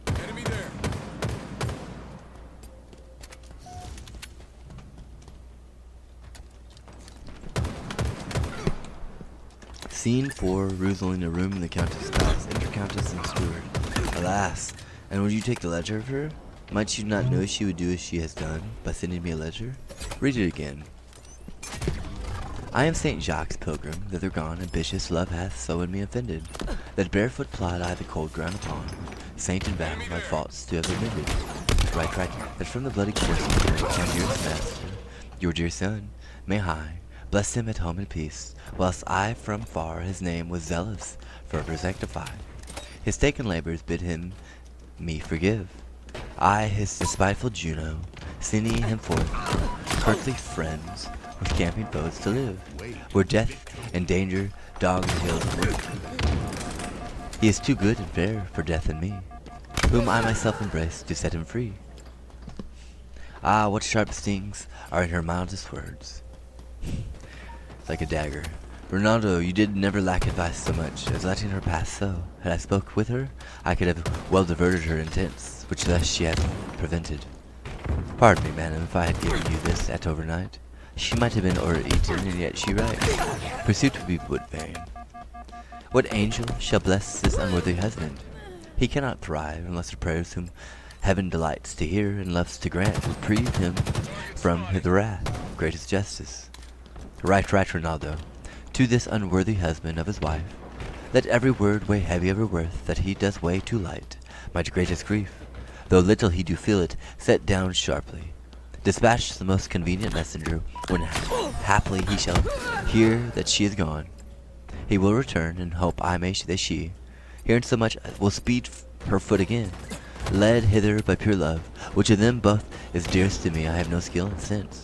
Enemy there. Scene 4, Ruzel in a room in the Countess' palace, enter Countess and Steward. Alas, and would you take the ledger of her? Might you not know she would do as she has done, by sending me a ledger? Read it again. I am St. Jacques Pilgrim, thither gone, ambitious love hath so in me offended, that barefoot plod I the cold ground upon, saint and battle my faults to have amended. Right, that from the bloody course of the my dearest master, your dear son, may high, bless him at home in peace, whilst I from far his name was zealous, forever sanctify. His taken labors bid him me forgive. I, his despiteful Juno, sending him forth from earthly friends with camping foes to live, where death and danger dog the hills of earth. He is too good and fair for death and me, whom I myself embrace to set him free. Ah, what sharp stings are in her mildest words, like a dagger. Ronaldo, you did never lack advice so much as letting her pass so. Had I spoke with her, I could have well diverted her intents, which thus she hath prevented. Pardon me, madam, if I had given you this at overnight. She might have been o'er-eaten, and yet she writes. Pursuit would be but vain. What angel shall bless this unworthy husband? He cannot thrive unless the prayers whom heaven delights to hear and loves to grant reprieve him from his wrath, greatest justice. Right, Ronaldo. To this unworthy husband of his wife, let every word weigh heavy of her worth that he does weigh too light. My greatest grief, though little he do feel it, set down sharply. Dispatch the most convenient messenger, when haply he shall hear that she is gone. He will return, and hope I may that she, hearing so much, will speed her foot again. Led hither by pure love, which of them both is dearest to me, I have no skill in sense.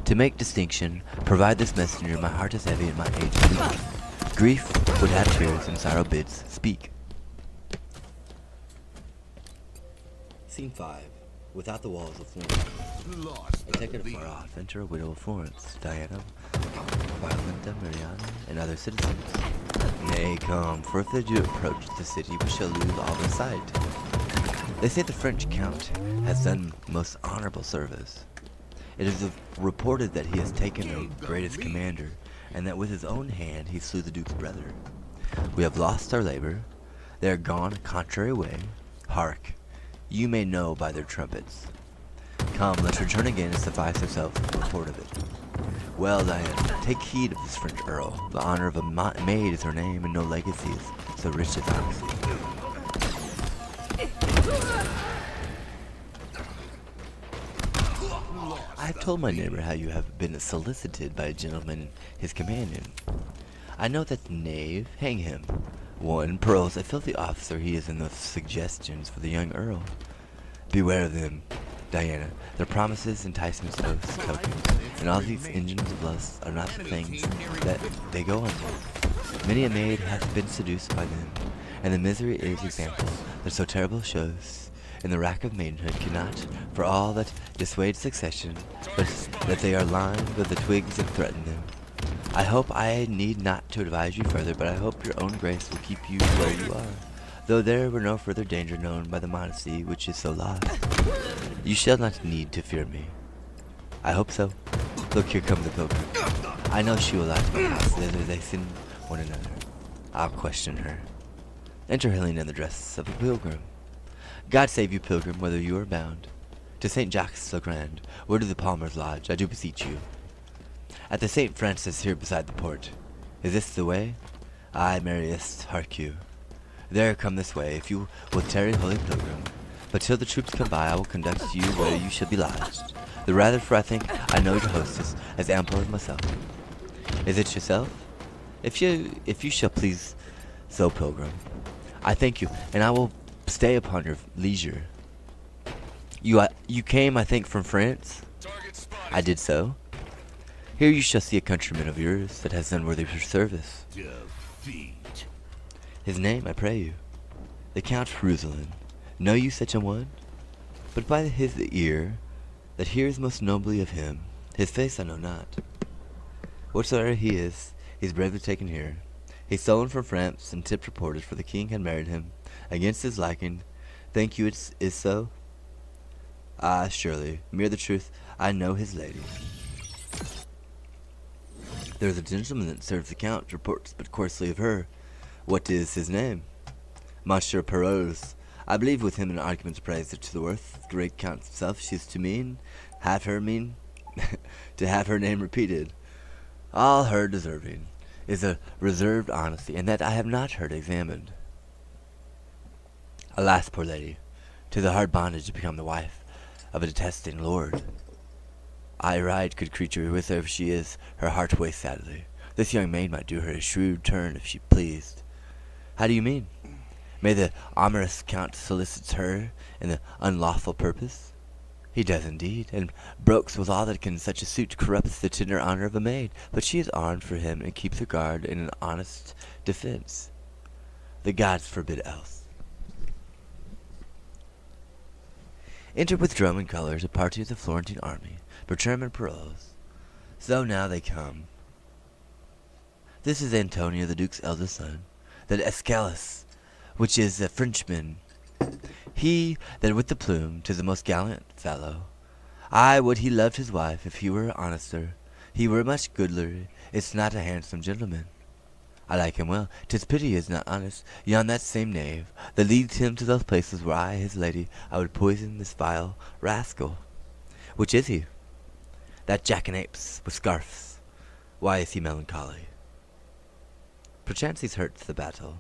To make distinction, provide this messenger, my heart is heavy and my age is weak. Grief would have tears and sorrow bids speak. Scene 5. Without the walls of Florence. Lost. Protected afar off, enter a widow of Florence, Diana, Violenta, Mariana, and other citizens. Nay, come, for if they do approach the city, we shall lose all their sight. They say the French Count has done most honorable service. It is reported that he has taken the greatest commander, and that with his own hand he slew the Duke's brother. We have lost our labor. They are gone a contrary way. Hark! You may know by their trumpets. Come, let's return again and suffice ourselves with the report of it. Well, Diana, take heed of this French earl. The honor of a maid is her name, and no legacy is so rich as ours. I have told my neighbor how you have been solicited by a gentleman and his companion. I know that knave, hang him. One pearls a filthy officer he is in those suggestions for the young earl. Beware of them, Diana. Their promises, enticements, oaths, tokens, and all these engines of lust are not the things that they go under. Many a maid hath been seduced by them, and the misery is example that so terrible shows in the rack of maidenhood cannot, for all that dissuade succession, but that they are lined with the twigs that threaten them. I hope I need not to advise you further, but I hope your own grace will keep you where you are, though there were no further danger known by the modesty which is so lost. You shall not need to fear me. I hope so. Look, here come the pilgrim. I know she will lie to my house, thither they send one another. I'll question her. Enter Helena in the dress of a pilgrim. God save you, pilgrim, whether you are bound to St. Jacques le Grand, or to the Palmer's Lodge, I do beseech you. At the St. Francis here beside the port. Is this the way? Aye, merriest, hark you. There, come this way, if you will tarry, holy pilgrim. But till the troops come by, I will conduct you where you shall be lodged. The rather, for I think I know your hostess as ample as myself. Is it yourself? If you shall please so, pilgrim, I thank you, and I will stay upon your leisure. You came, I think, from France? I did so. Here you shall see a countryman of yours that has done worthy of your service. Defeat. His name, I pray you. The Count Roussillon. Know you such a one? But by his ear, that hears most nobly of him, his face I know not. Whatsoever he is, he's bravely taken here. He's stolen from France, and tipped reporters, for the king had married him, against his liking. Think you it is so? Ah, surely, mere the truth, I know his lady. There's a gentleman that serves the count, reports but coarsely of her. What is his name? Monsieur Perros. I believe with him in arguments praise it to the worth. The great count himself, she's to mean, have her mean, to have her name repeated. All her deserving is a reserved honesty, and that I have not heard examined. Alas, poor lady, 'tis a hard bondage to become the wife of a detesting lord. I ride, good creature, with her if she is, her heart weighs sadly. This young maid might do her a shrewd turn if she pleased. How do you mean? May the amorous count solicits her in the unlawful purpose? He does indeed, and brokes with all that can such a suit corrupts the tender honor of a maid, but she is armed for him and keeps her guard in an honest defense. The gods forbid else. Enter with drum and colors a party of the Florentine army, Bertram and Perros. So now they come. This is Antonio, the Duke's eldest son, that Escalus, which is a Frenchman. He that with the plume, 'tis a most gallant fellow. I would he loved his wife, if he were honester. He were much goodlier, it's not a handsome gentleman. I like him well, 'tis pity he is not honest. Yon that same knave, that leads him to those places where I, his lady, I would poison this vile rascal. Which is he? That jackanapes with scarfs. Why is he melancholy? Perchance he's hurt to the battle.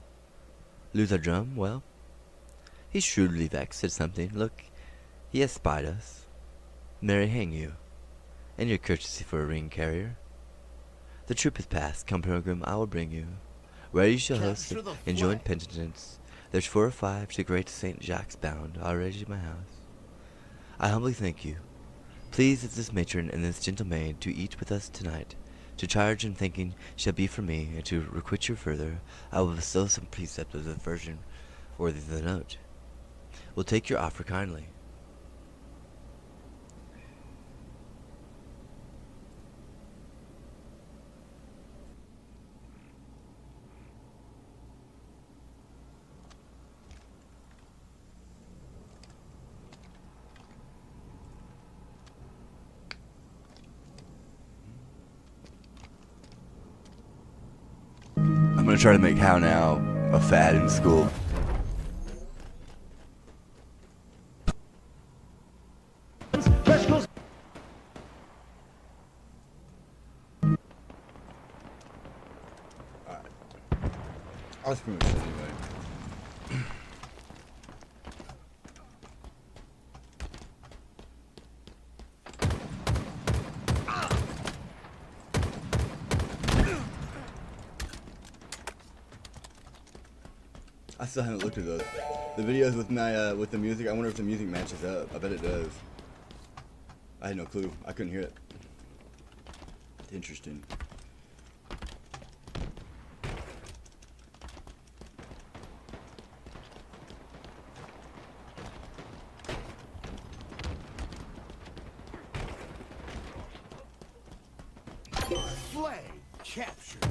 Lose our drum? Well, he's shrewdly vexed at something. Look, he has spied us. Marry, hang you, and your courtesy for a ring carrier. The troop is past. Come, pilgrim, I will bring you where you shall host Capture the and join flag. penitents. There's 4 or 5 to great St. Jacques bound already to my house. I humbly thank you. Please is this matron and this gentle maid to eat with us tonight. To charge and thanking shall be for me, and to requite you further, I will bestow some precept of the Virgin worthy of the note. We'll take your offer kindly. I'm gonna try to make How Now a fad in school. Alright. I was pretty much anyway. I still haven't looked at those. The videos with my with the music. I wonder if the music matches up. I bet it does. I had no clue. I couldn't hear it. Interesting. Flag captured.